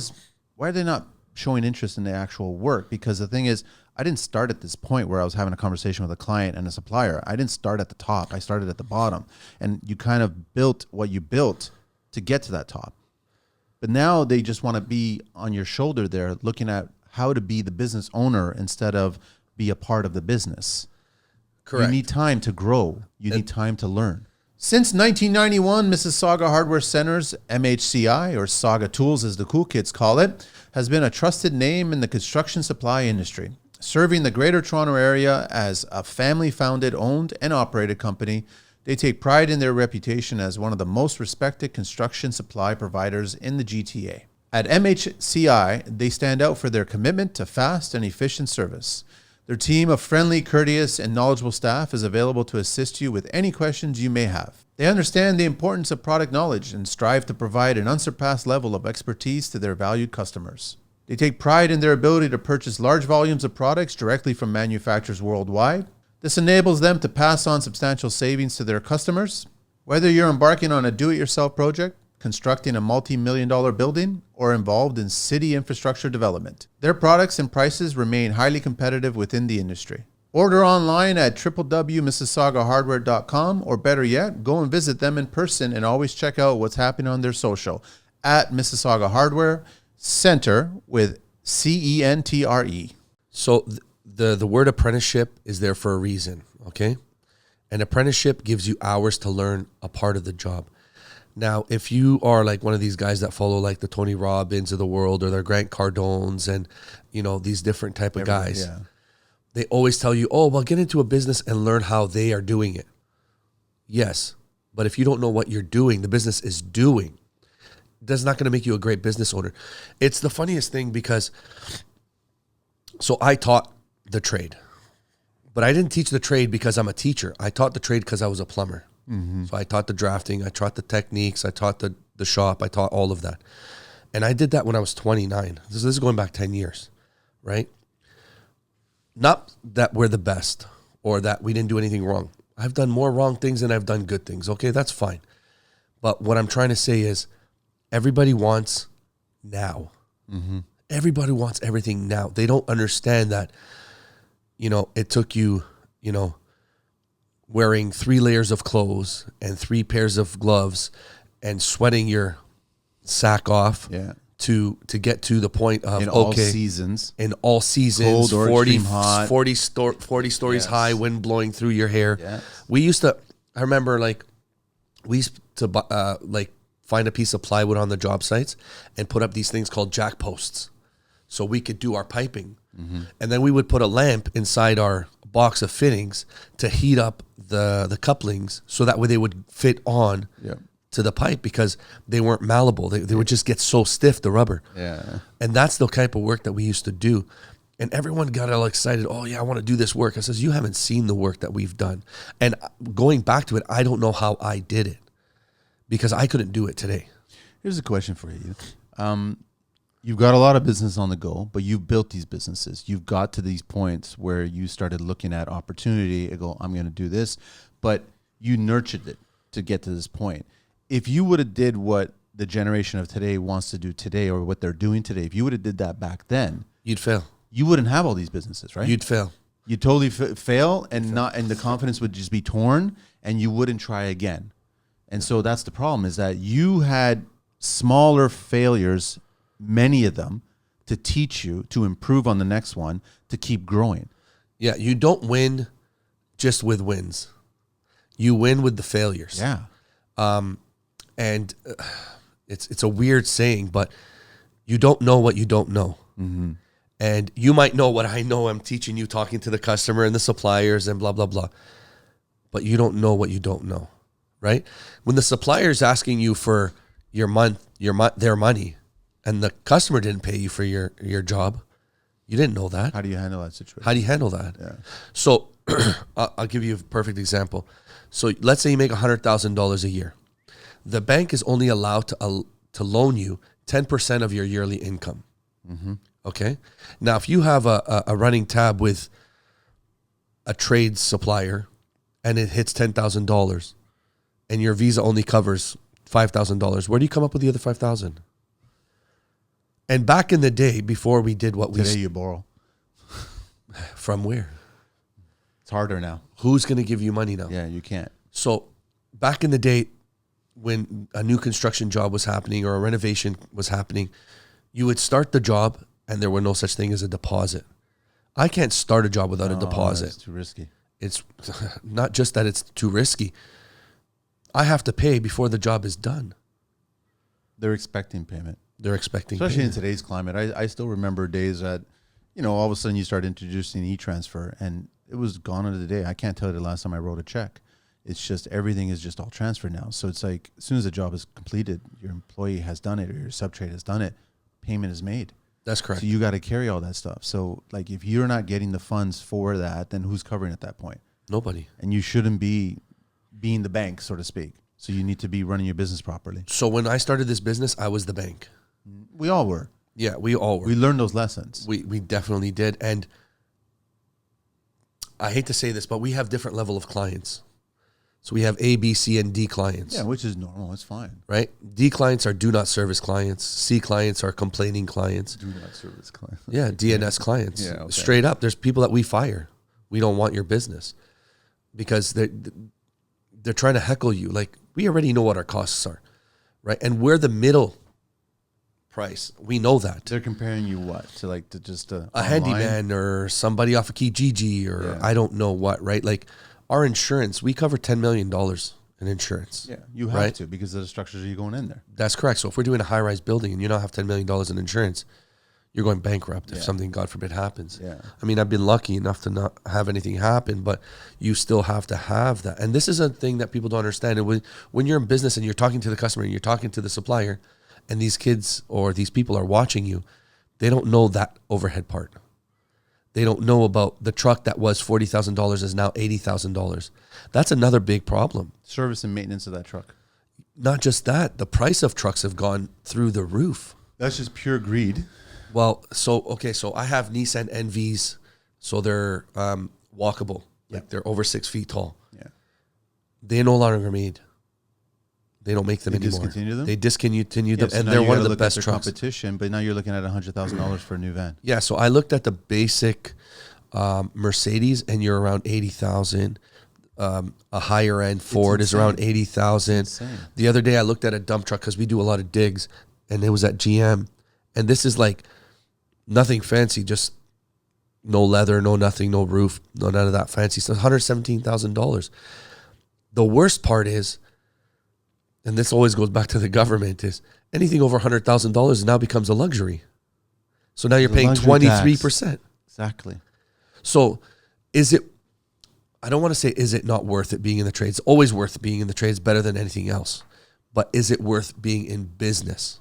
are they not showing interest in the actual work? Because the thing is, I didn't start at this point where I was having a conversation with a client and a supplier. I didn't start at the top. I started at the bottom. And you kind of built what you built to get to that top. But now they just want to be on your shoulder there, looking at how to be the business owner instead of be a part of the business. Correct. You need time to grow. You need time to learn. Since 1991, Mississauga Hardware Centers, MHCI, or Saga Tools as the cool kids call it, has been a trusted name in the construction supply industry. Serving the Greater Toronto Area as a family-founded, owned, and operated company, they take pride in their reputation as one of the most respected construction supply providers in the GTA. At MHCI, they stand out for their commitment to fast and efficient service. Their team of friendly, courteous, and knowledgeable staff is available to assist you with any questions you may have. They understand the importance of product knowledge and strive to provide an unsurpassed level of expertise to their valued customers. They take pride in their ability to purchase large volumes of products directly from manufacturers worldwide. This enables them to pass on substantial savings to their customers. Whether you're embarking on a do-it-yourself project, constructing a multi-million-dollar building, or involved in city infrastructure development, their products and prices remain highly competitive within the industry. Order online at www.mississaugahardware.com, or better yet, go and visit them in person and always check out what's happening on their social at Mississauga Hardware Center with CENTRE. So the word apprenticeship is there for a reason, okay? An apprenticeship gives you hours to learn a part of the job. Now, if you are like one of these guys that follow like the Tony Robbins of the world, or their Grant Cardones and, these different type of guys, they always tell you, oh, well, get into a business and learn how they are doing it. Yes. But if you don't know what you're doing, the business is doing, that's not going to make you a great business owner. It's the funniest thing because, so I taught the trade, but I didn't teach the trade because I'm a teacher. I taught the trade because I was a plumber. So I taught the drafting, I taught the techniques, I taught the shop, I taught all of that. And I did that when I was 29. This is going back 10 years, right? Not that we're the best or that we didn't do anything wrong. I've done more wrong things than I've done good things. Okay, that's fine. But what I'm trying to say is everybody wants now. Everybody wants everything now. They don't understand that, it took you, wearing 3 layers of clothes and 3 pairs of gloves and sweating your sack off to get to the point of in all seasons. In all seasons, Cold or 40, extreme hot. 40 stories high, wind blowing through your hair. Yes. I remember we used to find a piece of plywood on the job sites and put up these things called jack posts so we could do our piping. And then we would put a lamp inside our box of fittings to heat up the couplings so that way they would fit on to the pipe because they weren't malleable. They would just get so stiff, the rubber. Yeah. And that's the type of work that we used to do. And everyone got all excited. Oh, yeah, I want to do this work. I says, you haven't seen the work that we've done. And going back to it, I don't know how I did it because I couldn't do it today. Here's a question for you. You've got a lot of business on the go, but you've built these businesses. You've got to these points where you started looking at opportunity and go, I'm going to do this. But you nurtured it to get to this point. If you would have did what the generation of today wants to do today or what they're doing today, if you would have did that back then, you'd fail. You wouldn't have all these businesses, right? You'd fail. You'd totally fail and the confidence would just be torn and you wouldn't try again. And so that's the problem is that you had smaller failures, many of them, to teach you to improve on the next one, to keep growing. Yeah, you don't win just with wins. You win with the failures. Yeah. And it's a weird saying, but you don't know what you don't know. And you might know what I know. I'm teaching you, talking to the customer and the suppliers and blah, blah, blah. But you don't know what you don't know, right? When the supplier's asking you for their money and the customer didn't pay you for your job, you didn't know that. How do you handle that situation? How do you handle that? Yeah. So I'll give you a perfect example. So let's say you make $100,000 a year. The bank is only allowed to loan you 10% of your yearly income. Okay. Now, if you have a running tab with a trade supplier and it hits $10,000 and your visa only covers $5,000, where do you come up with the other $5,000? And back in the day, before we did what Today you borrow. From where? It's harder now. Who's going to give you money now? Yeah, you can't. So back in the day, when a new construction job was happening or a renovation was happening, you would start the job and there were no such thing as a deposit. I can't start a job without a deposit. It's too risky. It's not just that it's too risky. I have to pay before the job is done. They're expecting payment. They're expecting Especially payment. in today's climate. I still remember days that, all of a sudden you start introducing e-transfer and it was gone into the day. I can't tell you the last time I wrote a check. It's just everything is just all transferred now. So it's like as soon as the job is completed, your employee has done it or your subtrade has done it, payment is made. That's correct. So you got to carry all that stuff. So like if you're not getting the funds for that, then who's covering at that point? Nobody. And you shouldn't be being the bank, so to speak. So you need to be running your business properly. So when I started this business, I was the bank. We all were. Yeah, we all were. We learned those lessons. We definitely did. And I hate to say this, but we have different level of clients. So we have A, B, C, and D clients. Yeah, which is normal. It's fine. Right? D clients are do not service clients. C clients are complaining clients. Do not service clients. Yeah, DNS clients. Yeah, okay. Straight up, there's people that we fire. We don't want your business because they're trying to heckle you. Like, we already know what our costs are, right? And we're the middle price. We know that. They're comparing you what? To like to just a handyman or somebody off of Kijiji or I don't know what, right? Like our insurance, we cover $10 million in insurance. Yeah, you have to because of the structures you're going in there. That's correct. So if we're doing a high-rise building and you don't have $10 million in insurance, you're going bankrupt if something, God forbid, happens. Yeah. I mean, I've been lucky enough to not have anything happen, but you still have to have that. And this is a thing that people don't understand. And when you're in business and you're talking to the customer and you're talking to the supplier, and these kids or these people are watching you, they don't know that overhead part. They don't know about the truck that was $40,000 is now $80,000. That's another big problem. Service and maintenance of that truck. Not just that, the price of trucks have gone through the roof. That's just pure greed. Well, so I have Nissan NVs, so they're walkable. Like they're over 6 feet tall. Yeah. They're no longer made. They don't make them anymore. Discontinue them? They discontinue them, So and now they're you one gotta of the look at best their trucks. competition, but now you're looking at $100,000 for a new van. Yeah, so I looked at the basic Mercedes, and you're around 80,000. A higher end Ford is around 80,000. The other day I looked at a dump truck because we do a lot of digs, and it was at GM, and this is like nothing fancy, just no leather, no nothing, no roof, no none of that fancy. So $117,000. The worst part is, and this always goes back to the government, is anything over $100,000 now becomes a luxury. So now you're paying 23%. Exactly. So is it, I don't want to say, is it not worth it being in the trades? Always worth being in the trades, better than anything else. But is it worth being in business?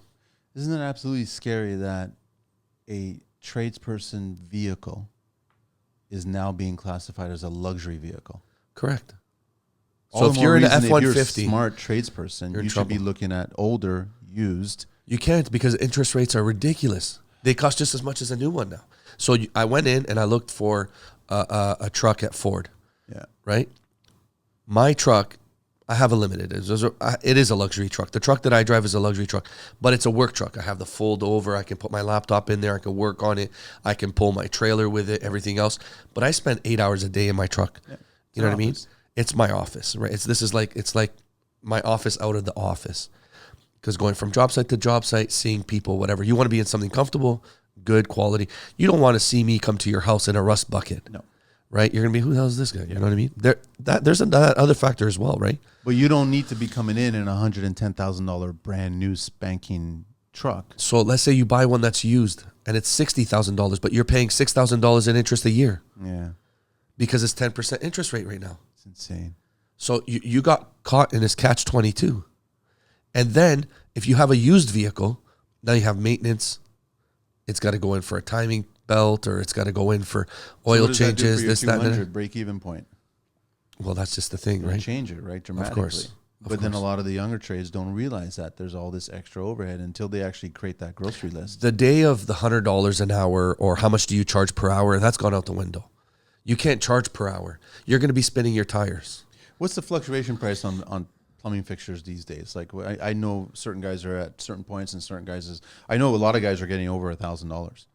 Isn't it absolutely scary that a tradesperson vehicle is now being classified as a luxury vehicle? Correct. All So the if you're in an more reason, if you're a F-150, smart tradesperson, you should be looking at older, used. you can't, because interest rates are ridiculous. They cost just as much as a new one now. So I went in and I looked for a truck at Ford. Yeah. Right? My truck, I have a limited. It is a luxury truck. The truck that I drive is a luxury truck, but it's a work truck. I have the fold over. I can put my laptop in there. I can work on it. I can pull my trailer with it, everything else. But I spend 8 hours a day in my truck. Yeah. You know what I mean? It's my office, right? It's like my office out of the office. Because going from job site to job site, seeing people, whatever. You want to be in something comfortable, good quality. You don't want to see me come to your house in a rust bucket. No. Right? You're going to be, who the hell is this guy? You know what I mean? There's that other factor as well, right? But you don't need to be coming in a $110,000 brand new spanking truck. So let's say you buy one that's used and it's $60,000, but you're paying $6,000 in interest a year. Yeah. Because it's 10% interest rate right now. It's insane. So you got caught in this catch-22. And then if you have a used vehicle, now you have maintenance. It's got to go in for a timing belt, or it's got to go in for oil changes, this, that, and that. Break-even point. Well, that's just the thing, right? Change it, right, dramatically. Of course. But then a lot of the younger trades don't realize that there's all this extra overhead until they actually create that grocery list. The day of the $100 an hour, or how much do you charge per hour, that's gone out the window. You can't charge per hour. You're going to be spinning your tires. What's the fluctuation price on plumbing fixtures these days? Like, I know certain guys are at certain points, and certain guys I know a lot of guys are getting over $1,000.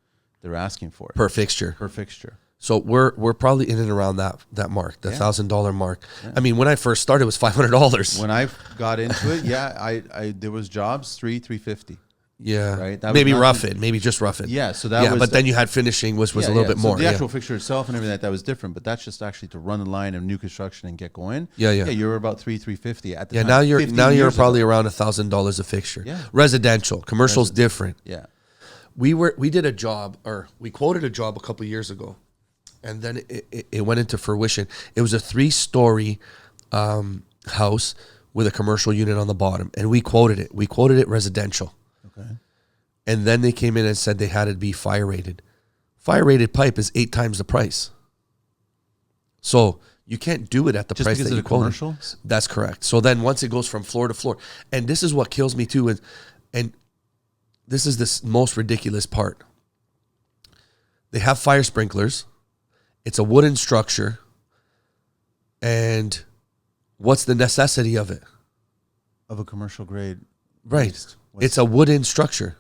They're asking for it per fixture. Per fixture. So we're probably in and around that mark, the $1,000 mark. Yeah. I mean, when I first started, it was $500. When I got into it, I there was jobs $350. Yeah, right. That maybe rough it, maybe just rough it. Yeah, so that was. But then you had finishing, was a little bit more. So the actual fixture itself and everything that was different, but that's just actually to run the line of new construction and get going. Yeah. You're about $350 at the time. Now you're probably around $1,000 a fixture. Yeah. Residential, commercial's different. Yeah. We did a job, or we quoted a job a couple of years ago, and then it went into fruition. It was a 3-story house with a commercial unit on the bottom, and we quoted it. We quoted it residential. Okay. And then they came in and said they had to be fire rated. Fire rated pipe is 8 times the price. So you can't do it at the price that you quoted. Commercial? That's correct. So then once it goes from floor to floor, and this is what kills me too, and this is the most ridiculous part. They have fire sprinklers. It's a wooden structure. And what's the necessity of it? Of a commercial grade. Right. It's a wooden structure.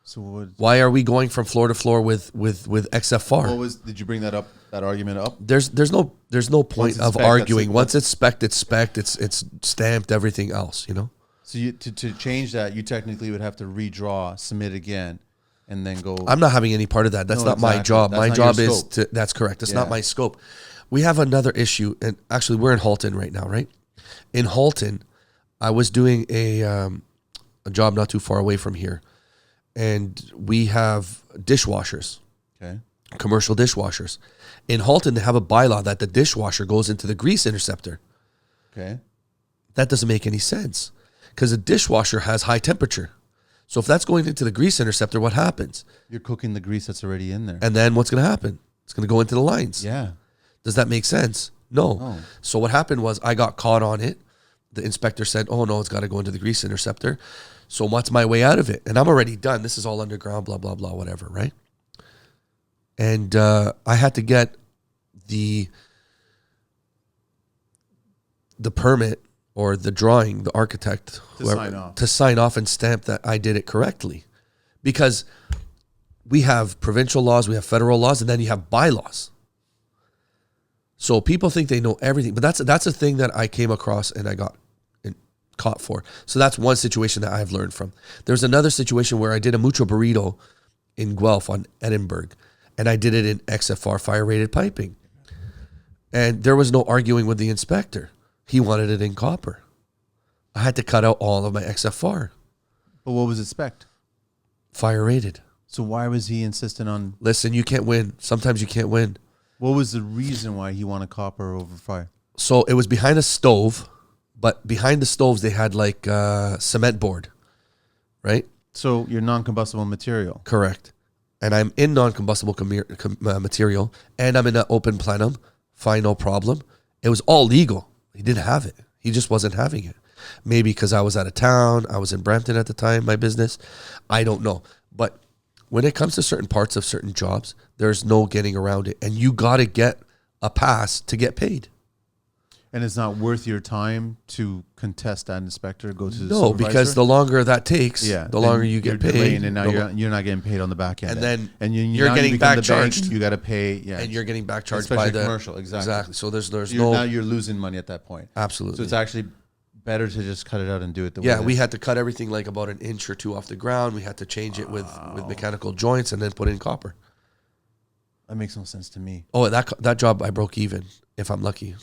So why are we going from floor to floor with XFR? Did you bring that argument up? There's no point of arguing. Once it's spec'd, it's stamped, everything else, you know? So to change that, you technically would have to redraw, submit again, and then go. I'm not having any part of that. That's not my job. My job is to. That's correct. That's not my scope. We have another issue, and actually, we're in Halton right now, right? In Halton, I was doing a job not too far away from here, and we have dishwashers, Okay. commercial dishwashers. In Halton, they have a bylaw that the dishwasher goes into the grease interceptor. Okay. That doesn't make any sense because a dishwasher has high temperature. So if that's going into the grease interceptor, what happens? You're cooking the grease that's already in there. And then what's going to happen? It's going to go into the lines. Yeah. Does that make sense? No. No. So what happened was I got caught on it. The inspector said, oh, no, it's got to go into the grease interceptor. So what's my way out of it? And I'm already done. This is all underground, blah, blah, blah, whatever, right? And I had to get the permit or the drawing, the architect, to sign off and stamp that I did it correctly. Because we have provincial laws, we have federal laws, and then you have bylaws. So people think they know everything, but that's a thing that I came across and I got caught for. So that's one situation that I've learned from. There's another situation where I did a mucho burrito in Guelph on Edinburgh, and I did it in XFR fire rated piping. And there was no arguing with the inspector. He wanted it in copper. I had to cut out all of my XFR. But what was it spec'd? Fire rated. So why was he insistent on... Listen, you can't win. Sometimes you can't win. What was the reason why he wanted copper over fire? So it was behind a stove, but behind the stoves they had like cement board, right? So you're non-combustible material. Correct. And I'm in non-combustible material, and I'm in an open plenum. Fine, no problem. It was all legal. He didn't have it. He just wasn't having it. Maybe because I was out of town. I was in Brampton at the time, my business. I don't know. But when it comes to certain parts of certain jobs, there's no getting around it. And you got to get a pass to get paid. And it's not worth your time to contest that inspector, go to the No, supervisor? because the longer that takes, the longer you get paid. Delaying, and now you're not getting paid on the back end. And then you're getting back charged. You got to pay, yeah. And you're getting back charged Especially by the commercial, exactly. So there's Now you're losing money at that point. Absolutely. So it's actually better to just cut it out and do it the way Yeah, we had to cut everything like about an inch or two off the ground. We had to change it with mechanical joints and then put in copper. That makes no sense to me. Oh, that job I broke even, if I'm lucky.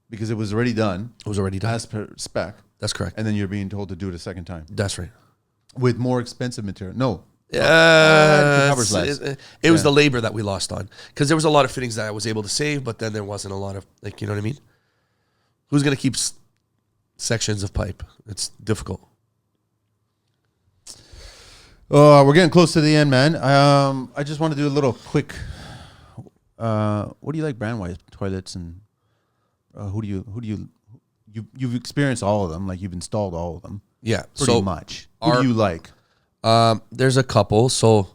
Because it was already done. It was already done. As per spec. That's correct. And then you're being told to do it a second time. That's right. With more expensive material. No. It was the labor that we lost on. Because there was a lot of fittings that I was able to save, but then there wasn't a lot of, like, you know what I mean? Who's going to keep sections of pipe? It's difficult. We're getting close to the end, man. I just want to do a little quick. What do you like brand-wise? Toilets and you've experienced all of them, like you've installed all of them. Yeah, pretty much. Who do you like? There's a couple. So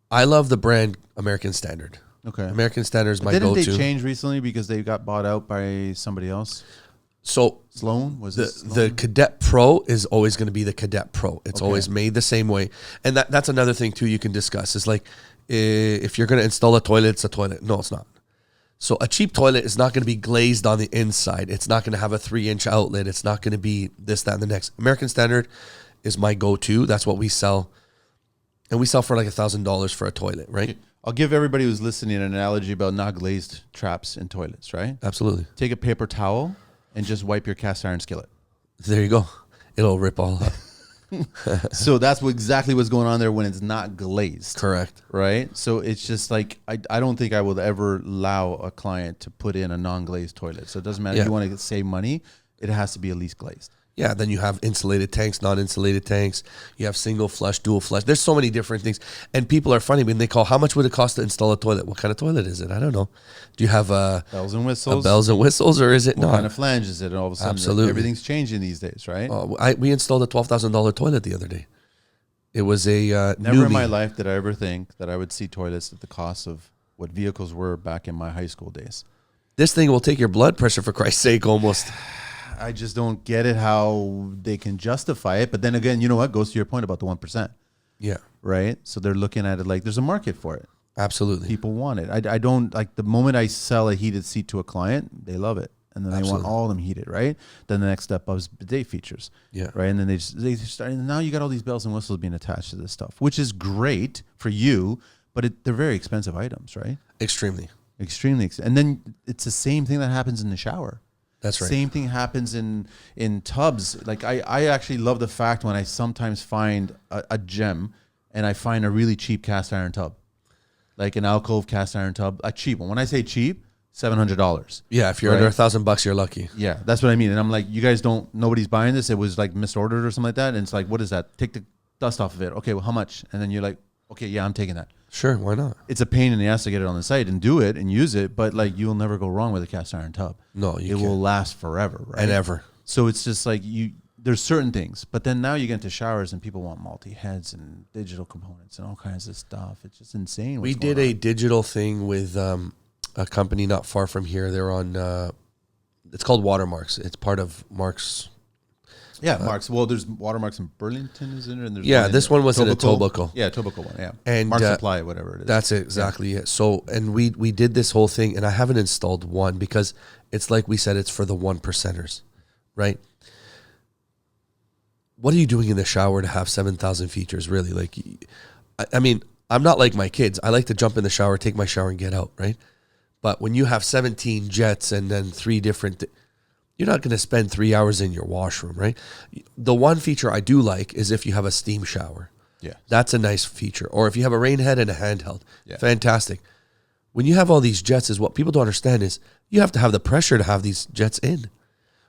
I love the brand American Standard. Okay, American Standard is my go-to. go-to. Didn't they change recently because they got bought out by somebody else? So Sloan the Cadet Pro is always going to be the Cadet Pro. It's always made the same way, and that's another thing too you can discuss. Is like if you're going to install a toilet, it's a toilet. No, it's not. So a cheap toilet is not going to be glazed on the inside. It's not going to have a 3-inch outlet. It's not going to be this, that, and the next. American Standard is my go-to. That's what we sell. And we sell for like $1,000 for a toilet, right? I'll give everybody who's listening an analogy about not glazed traps in toilets, right? Absolutely. Take a paper towel and just wipe your cast iron skillet. There you go. It'll rip all up. So that's exactly what's going on there when it's not glazed. Correct. Right? So it's just like, I don't think I will ever allow a client to put in a non-glazed toilet. So it doesn't matter if you want to save money, it has to be at least glazed. Yeah, then you have insulated tanks, non-insulated tanks. You have single flush, dual flush. There's so many different things. And people are funny when they call, how much would it cost to install a toilet? What kind of toilet is it? I don't know. Do you have bells and whistles? Bells and whistles, or is it not? What kind of flange is it? And all of a sudden, absolutely, everything's changing these days, right? We installed a $12,000 toilet the other day. It was a never in my life did I ever think that I would see toilets at the cost of what vehicles were back in my high school days. This thing will take your blood pressure, for Christ's sake, almost. I just don't get it how they can justify it. But then again, you know what? Goes to your point about the 1%. Yeah. Right? So they're looking at it like there's a market for it. Absolutely. People want it. I don't, like the moment I sell a heated seat to a client, they love it. And then they want all of them heated, right? Then the next step is bidet features. Yeah. Right? And then they start, and now you got all these bells and whistles being attached to this stuff, which is great for you, but they're very expensive items, right? Extremely. And then it's the same thing that happens in the shower. That's right. Same thing happens in tubs. Like I actually love the fact when I sometimes find a gem and I find a really cheap cast iron tub, like an alcove cast iron tub, a cheap one. When I say cheap, $700. Yeah, if you're under $1,000, you're lucky. Yeah, that's what I mean. And I'm like, you guys nobody's buying this. It was like misordered or something like that. And it's like, what is that? Take the dust off of it. Okay, well, how much? And then you're like, okay, yeah, I'm taking that. Sure, why not? It's a pain in the ass to get it on the site and do it and use it, but like you'll never go wrong with a cast iron tub. No, it will last forever, right? And ever. So it's just like there's certain things, but then now you get into showers and people want multi-heads and digital components and all kinds of stuff. It's just insane. We did a digital thing with a company not far from here. They're on, it's called Watermarks. It's part of Marks. Yeah, Marks. Well, there's Watermarks in Burlington, isn't it? And there's this one was in Etobicoke. Yeah, Etobicoke one, yeah. And Marks Supply, whatever it is. That's exactly it. So, and we did this whole thing, and I haven't installed one because it's like we said, it's for the 1%ers, right? What are you doing in the shower to have 7,000 features, really? Like, I mean, I'm not like my kids. I like to jump in the shower, take my shower, and get out, right? But when you have 17 jets and then 3 different... You're not going to spend 3 hours in your washroom, right? The one feature I do like is if you have a steam shower. Yeah. That's a nice feature. Or if you have a rain head and a handheld. Yeah. Fantastic. When you have all these jets, is what people don't understand is you have to have the pressure to have these jets in.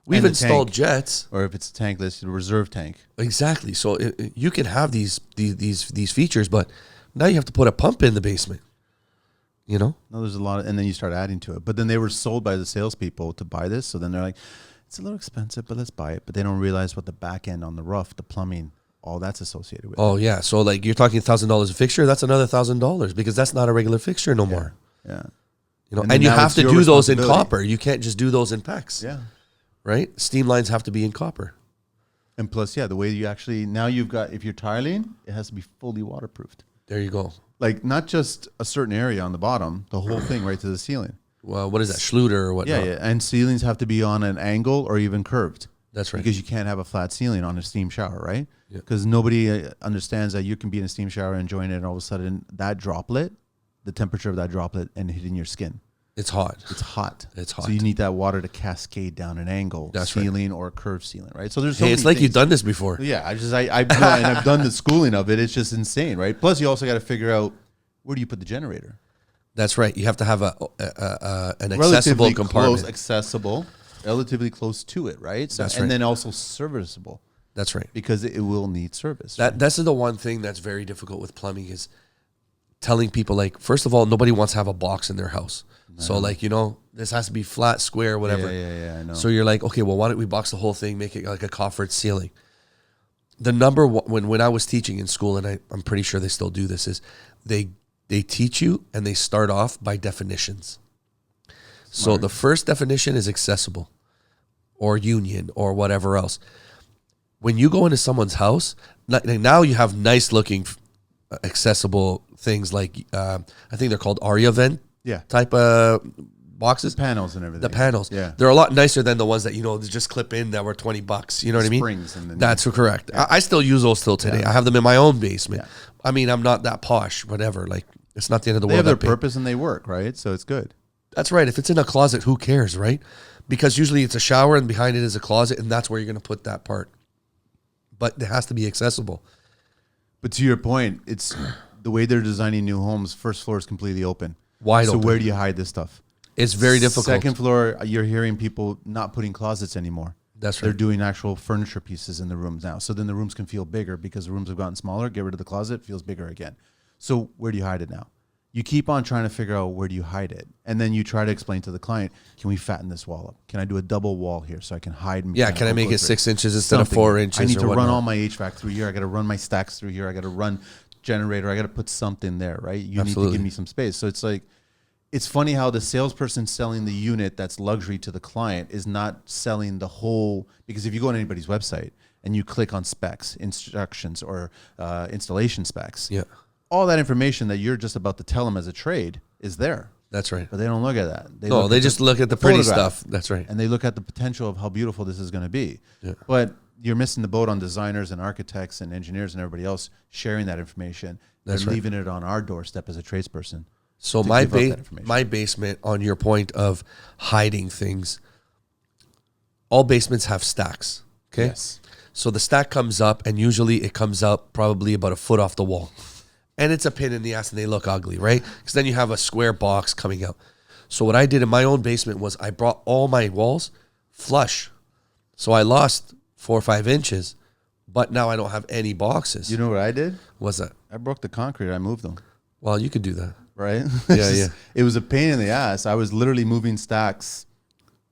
We've installed jets. Or if it's tankless, a reserve tank. Exactly. So you can have these features, but now you have to put a pump in the basement. You know? No, there's a lot and then you start adding to it. But then they were sold by the salespeople to buy this. So then they're like, it's a little expensive, but let's buy it. But they don't realize what the back end on the roof, the plumbing, all that's associated with. Oh, yeah. So like you're talking $1,000 a fixture, that's another $1,000 because that's not a regular fixture no more. Yeah. You know, and you have to do those in copper. You can't just do those in PEX. Yeah. Right? Steam lines have to be in copper. And plus, the way you actually, now you've got, if you're tiling, it has to be fully waterproofed. There you go. Like not just a certain area on the bottom, the whole thing right to the ceiling. Well, what is that, Schluter or whatnot? Yeah. And ceilings have to be on an angle or even curved. That's right. Because you can't have a flat ceiling on a steam shower, right? Because nobody understands that you can be in a steam shower enjoying it, and all of a sudden that droplet, the temperature of that droplet and hitting your skin. It's hot. It's hot. It's hot. So you need that water to cascade down an angle, ceiling or curved ceiling, right? So there's so many it's like things. you've done this before. Yeah, I've done the schooling of it. It's just insane, right? Plus, you also got to figure out where do you put the generator. That's right. You have to have an accessible compartment. Relatively close to it, right? So, and then also serviceable. That's right. Because it will need service. That's the one thing that's very difficult with plumbing is telling people, like, first of all, nobody wants to have a box in their house. So, like, you know, this has to be flat, square, whatever. Yeah, I know. So you're like, okay, well, why don't we box the whole thing, make it like a coffered ceiling? The number one, when I was teaching in school, and I'm pretty sure they still do this, is they teach you and they start off by definitions. So the first definition is accessible or union or whatever else. When you go into someone's house, now you have nice looking accessible things like, I think they're called Aria vent type of boxes. The panels and everything. The panels. Yeah. They're a lot nicer than the ones that, you know, just clip in that were $20. You know what I mean? Springs. That's correct. Yeah. I still use those till today. I have them in my own basement. Yeah. I mean, I'm not that posh, whatever. Like, it's not the end of the world. They have their purpose and they work, right? So it's good. That's right. If it's in a closet, who cares, right? Because usually it's a shower and behind it is a closet, and that's where you're going to put that part. But it has to be accessible. But to your point, it's the way they're designing new homes. First floor is completely open. Wide open. So where do you hide this stuff? It's very difficult. Second floor, you're hearing people not putting closets anymore. That's right. They're doing actual furniture pieces in the rooms now. So then the rooms can feel bigger because the rooms have gotten smaller. Get rid of the closet, feels bigger again. So where do you hide it now? You keep on trying to figure out where do you hide it. And then you try to explain to the client, can we fatten this wall up? Can I do a double wall here so I can hide? Yeah, can I make it 6 inches instead of 4 inches? I need to run all my HVAC through here. I got to run my stacks through here. I got to run generator. I got to put something there, right? You need to give me some space. So it's like, it's funny how the salesperson selling the unit that's luxury to the client is not selling the whole, because if you go on anybody's website and you click on specs, instructions, or installation specs, all that information that you're just about to tell them as a trade is there. That's right. But they don't look at that. They just look at the pretty stuff. That's right. And they look at the potential of how beautiful this is going to be. Yeah. But you're missing the boat on designers and architects and engineers and everybody else sharing that information. That's right. Leaving it on our doorstep as a tradesperson. So my basement, on your point of hiding things, all basements have stacks. Okay. Yes. So the stack comes up, and usually it comes up probably about a foot off the wall. And it's a pain in the ass and they look ugly, right? Because then you have a square box coming out. So what I did in my own basement was I brought all my walls flush. So I lost 4 or 5 inches, but now I don't have any boxes. You know what I did? What's that? I broke the concrete. I moved them. Well, you could do that. Right? Yeah. It was a pain in the ass. I was literally moving stacks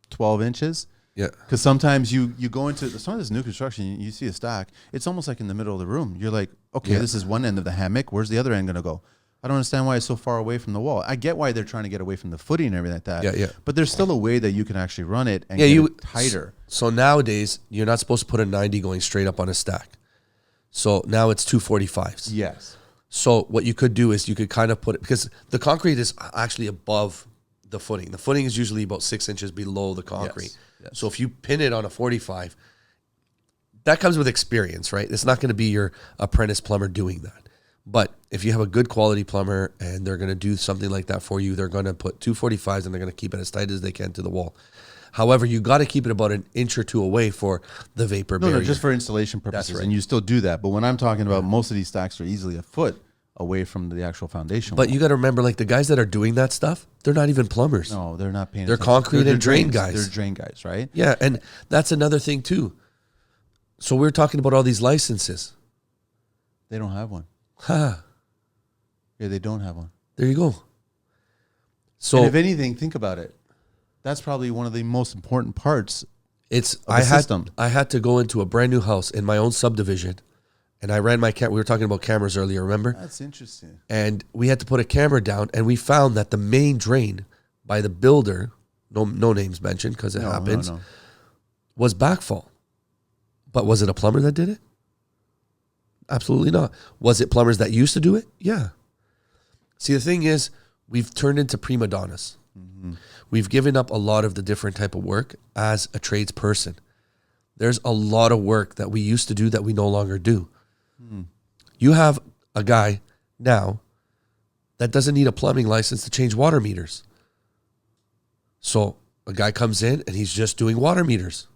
12 inches. Yeah. Because sometimes you go into some of this new construction, you see a stack. It's almost like in the middle of the room. You're like, okay, this is one end of the hammock. Where's the other end going to go? I don't understand why it's so far away from the wall. I get why they're trying to get away from the footing and everything like that. Yeah. But there's still a way that you can actually run it and get it tighter. So nowadays, you're not supposed to put a 90 going straight up on a stack. So now it's 245s. Yes. So what you could do is you could kind of put it, because the concrete is actually above the footing. The footing is usually about 6 inches below the concrete. Yes. So if you pin it on a 45, that comes with experience, right? It's not going to be your apprentice plumber doing that. But if you have a good quality plumber and they're going to do something like that for you, they're going to put 245s and they're going to keep it as tight as they can to the wall. However, you got to keep it about an inch or two away for the vapor barrier. No, just for installation purposes. That's right. And you still do that. But when I'm talking about most of these stacks are easily a foot away from the actual foundation. But you got to remember, like the guys that are doing that stuff, they're not even plumbers. No, they're not paying They're attention. concrete and drain guys. They're drain guys, right? Yeah, and that's another thing too. So we're talking about all these licenses. They don't have one. Ha. Yeah, they don't have one. There you go. So and if anything, think about it. That's probably one of the most important parts of the system. I had to go into a brand new house in my own subdivision, and I ran my we were talking about cameras earlier, remember? That's interesting. And we had to put a camera down, and we found that the main drain by the builder, no names mentioned because it happens, was backfall. But was it a plumber that did it? Absolutely not. Was it plumbers that used to do it? Yeah. See, the thing is, we've turned into prima donnas. Mm-hmm. We've given up a lot of the different type of work as a tradesperson. There's a lot of work that we used to do that we no longer do. You have a guy now that doesn't need a plumbing license to change water meters. So a guy comes in and he's just doing water meters.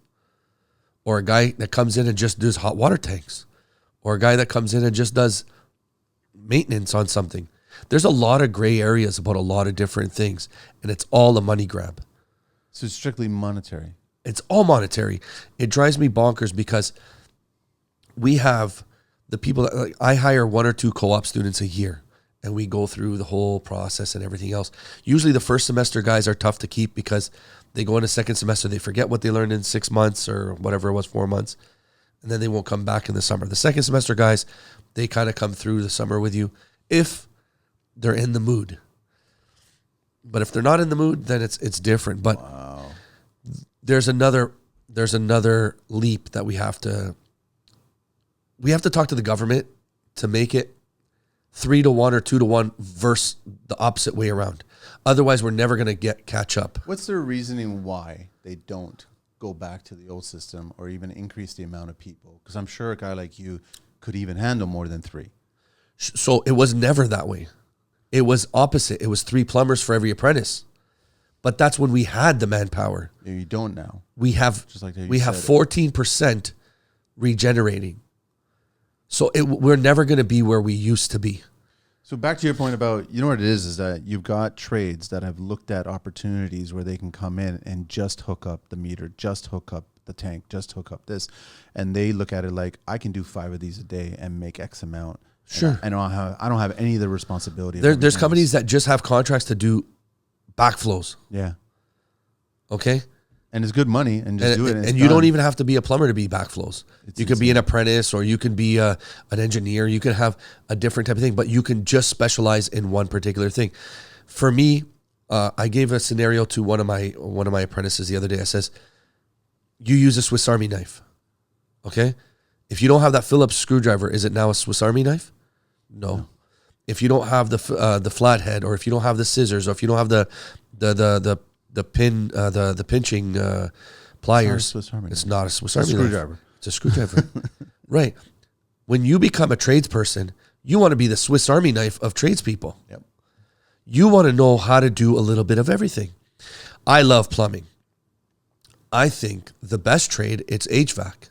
Or a guy that comes in and just does hot water tanks. Or a guy that comes in and just does maintenance on something. There's a lot of gray areas about a lot of different things, and it's all a money grab. So it's strictly monetary. It's all monetary. It drives me bonkers because we have the people that, like, I hire 1 or 2 co-op students a year, and we go through the whole process and everything else. Usually the first semester guys are tough to keep because they go into second semester, they forget what they learned in 6 months or whatever it was, 4 months, and then they won't come back in the summer. The second semester guys, they kind of come through the summer with you if they're in the mood. But if they're not in the mood, then it's different. But there's another leap that we have to talk to the government to make it 3-to-1 or 2-to-1 versus the opposite way around. Otherwise, we're never going to catch up. What's their reasoning why they don't go back to the old system or even increase the amount of people? Because I'm sure a guy like you could even handle more than 3. So it was never that way. It was opposite. It was 3 plumbers for every apprentice. But that's when we had the manpower. You don't now. We have 14% regenerating. So we're never going to be where we used to be. So back to your point about, you know what it is that you've got trades that have looked at opportunities where they can come in and just hook up the meter, just hook up the tank, just hook up this. And they look at it like, I can do 5 of these a day and make X amount. Sure. And I don't have any of the responsibility. There's companies that just have contracts to do backflows. Yeah. Okay. And it's good money and just do it. And you don't even have to be a plumber to be backflows. You could be an apprentice, or you can be an engineer. You can have a different type of thing, but you can just specialize in one particular thing. For me, I gave a scenario to one of my apprentices the other day. I says, you use a Swiss Army knife. Okay. If you don't have that Phillips screwdriver, is it now a Swiss Army knife? No. If you don't have the flathead, or if you don't have the scissors, or if you don't have the pinching pliers, it's not a Swiss Army knife. It's a screwdriver. Right. When you become a tradesperson, you want to be the Swiss Army knife of tradespeople. Yep. You want to know how to do a little bit of everything. I love plumbing. I think the best trade, it's HVAC.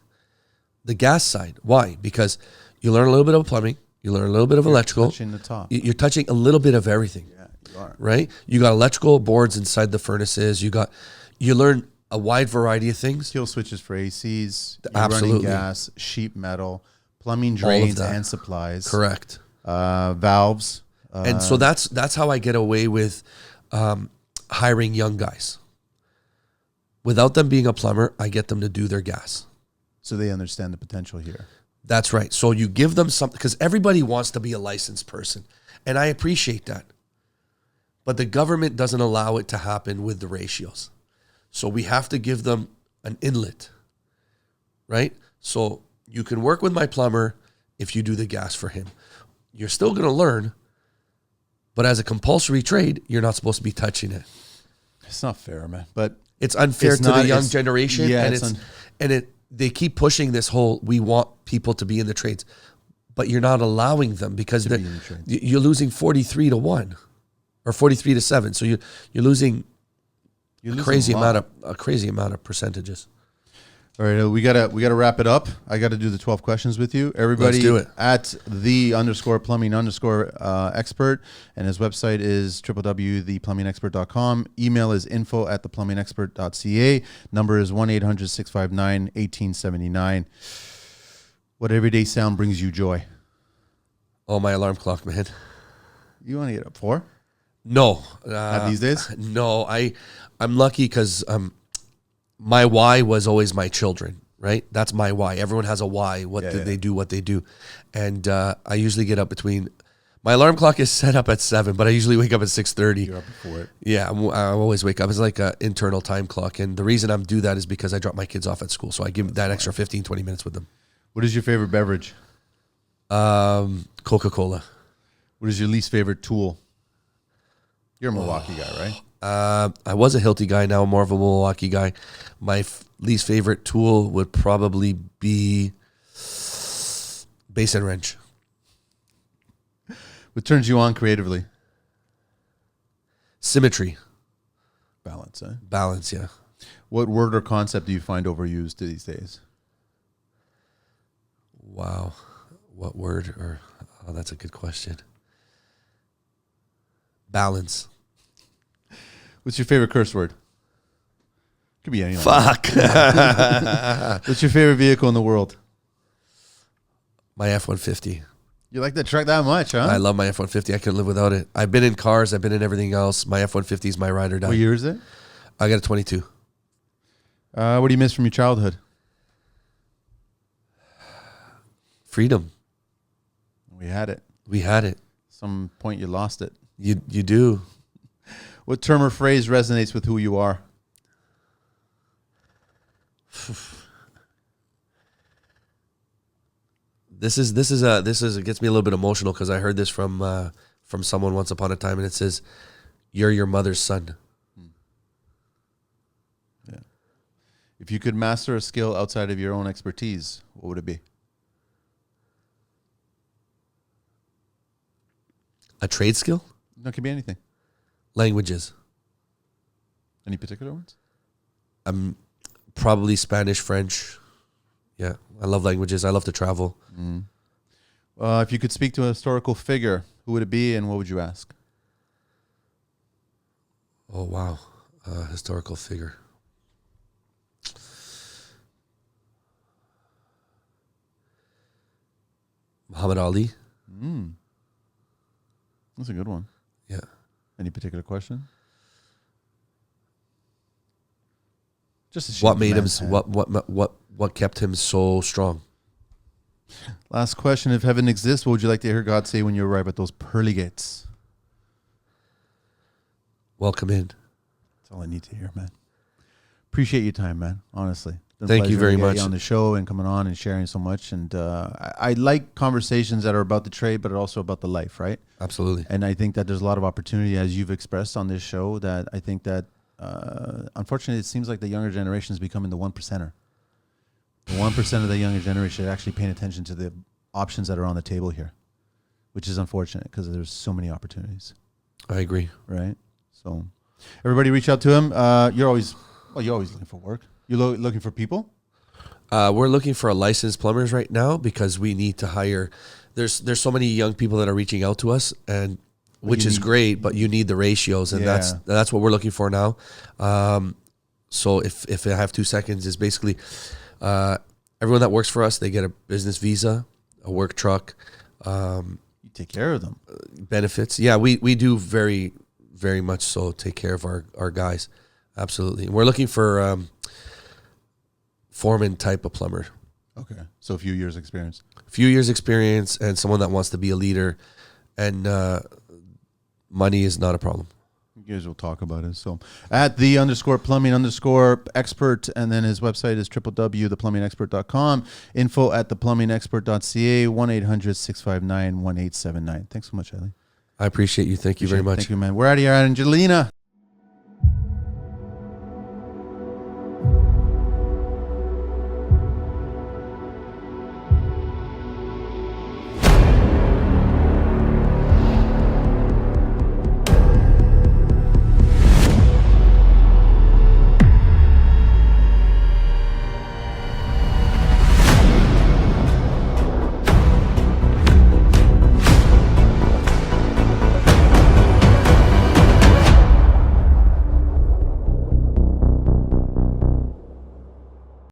The gas side. Why? Because you learn a little bit of plumbing, You learn a little bit of electrical. Touching the top. You're touching a little bit of everything. Yeah, you are. Right? You got electrical boards inside the furnaces. You learn a wide variety of things. Kill switches for ACs. You're Absolutely. running gas, sheet metal, plumbing, drains, that. and supplies. Correct. Valves. And so that's how I get away with hiring young guys. Without them being a plumber, I get them to do their gas. So they understand the potential here. That's right. So you give them something, because everybody wants to be a licensed person. And I appreciate that. But the government doesn't allow it to happen with the ratios. So we have to give them an inlet, right? So you can work with my plumber if you do the gas for him. You're still going to learn, but as a compulsory trade, you're not supposed to be touching it. It's not fair, man. But it's unfair to the young generation. Yeah, and they keep pushing this whole, we want people to be in the trades, but you're not allowing them because you're losing 43-1 or 43-7. So you're losing a crazy amount of percentages. All right, we gotta wrap it up. I got to do the 12 questions with you. Everybody, Let's do it. At _plumbing_expert, and his website is www.theplumbingexpert.com. Email is info@theplumbingexpert.ca. Number is 1-800-659-1879. What everyday sound brings you joy? Oh, my alarm clock, man. You want to get up 4? No. Not these days? No, I'm lucky because my why was always my children, right? That's my why. Everyone has a why. They do what they do. And I usually get up between, my alarm clock is set up at 7, but I usually wake up at 6:30. You're up before it. Yeah, I always wake up. It's like an internal time clock. And the reason I'm do that is because I drop my kids off at school. So I give that extra 15, 20 minutes with them. What is your favorite beverage? Coca-Cola. What is your least favorite tool? You're a Milwaukee guy, right? I was a Hilti guy. Now I'm more of a Milwaukee guy. My least favorite tool would probably be base and wrench. What turns you on creatively? Symmetry. Balance, eh? Balance, yeah. What word or concept do you find overused these days? Wow. What word? Oh, that's a good question. Balance. What's your favorite curse word? Could be anyone. Fuck. What's your favorite vehicle in the world? My F-150. You like that truck that much, huh? I love my F-150. I couldn't live without it. I've been in cars. I've been in everything else. My F-150 is my ride or die. What year is it? I got a 22. What do you miss from your childhood? Freedom. We had it. We had it. Some point you lost it. You do. What term or phrase resonates with who you are? This is it gets me a little bit emotional because I heard this from someone once upon a time, and it says, "You're your mother's son." Yeah. If you could master a skill outside of your own expertise, what would it be? A trade skill? No, it could be anything. Languages. Any particular ones? Probably Spanish, French. Yeah, I love languages. I love to travel. If you could speak to a historical figure, who would it be and what would you ask? Oh, wow. Historical figure. Muhammad Ali. That's a good one. Yeah. Any particular question? Just what made him? What kept him so strong? Last question: if heaven exists, what would you like to hear God say when you arrive at those pearly gates? Welcome in. That's all I need to hear, man. Appreciate your time, man. Honestly, thank you very much on the show and coming on and sharing so much. And I like conversations that are about the trade, but also about the life, right? Absolutely. And I think that there's a lot of opportunity, as you've expressed on this show, that I think that unfortunately it seems like the younger generation is becoming the 1%er. The 1% of the younger generation are actually paying attention to the options that are on the table here, which is unfortunate because there's so many opportunities. I agree. Right? So everybody reach out to him. You're always looking for work. You're looking for people? We're looking for a licensed plumbers right now because we need to hire there's so many young people that are reaching out to us, and which is great, but you need the ratios, and that's what we're looking for now. So if I have 2 seconds, is basically everyone that works for us, they get a business visa, a work truck. You take care of them. Benefits. Yeah, we do very, very much so take care of our guys. Absolutely. And we're looking for foreman type of plumber. Okay. So a few years experience. And someone that wants to be a leader, and money is not a problem. You guys will talk about it. So at _plumbing_expert, and then his website is www.theplumbingexpert.com. Info at theplumbingexpert.ca, 1-800-659-1879. Thanks so much, Elie. I appreciate you. Thank you very much. Thank you, man. We're out of here, Angelina.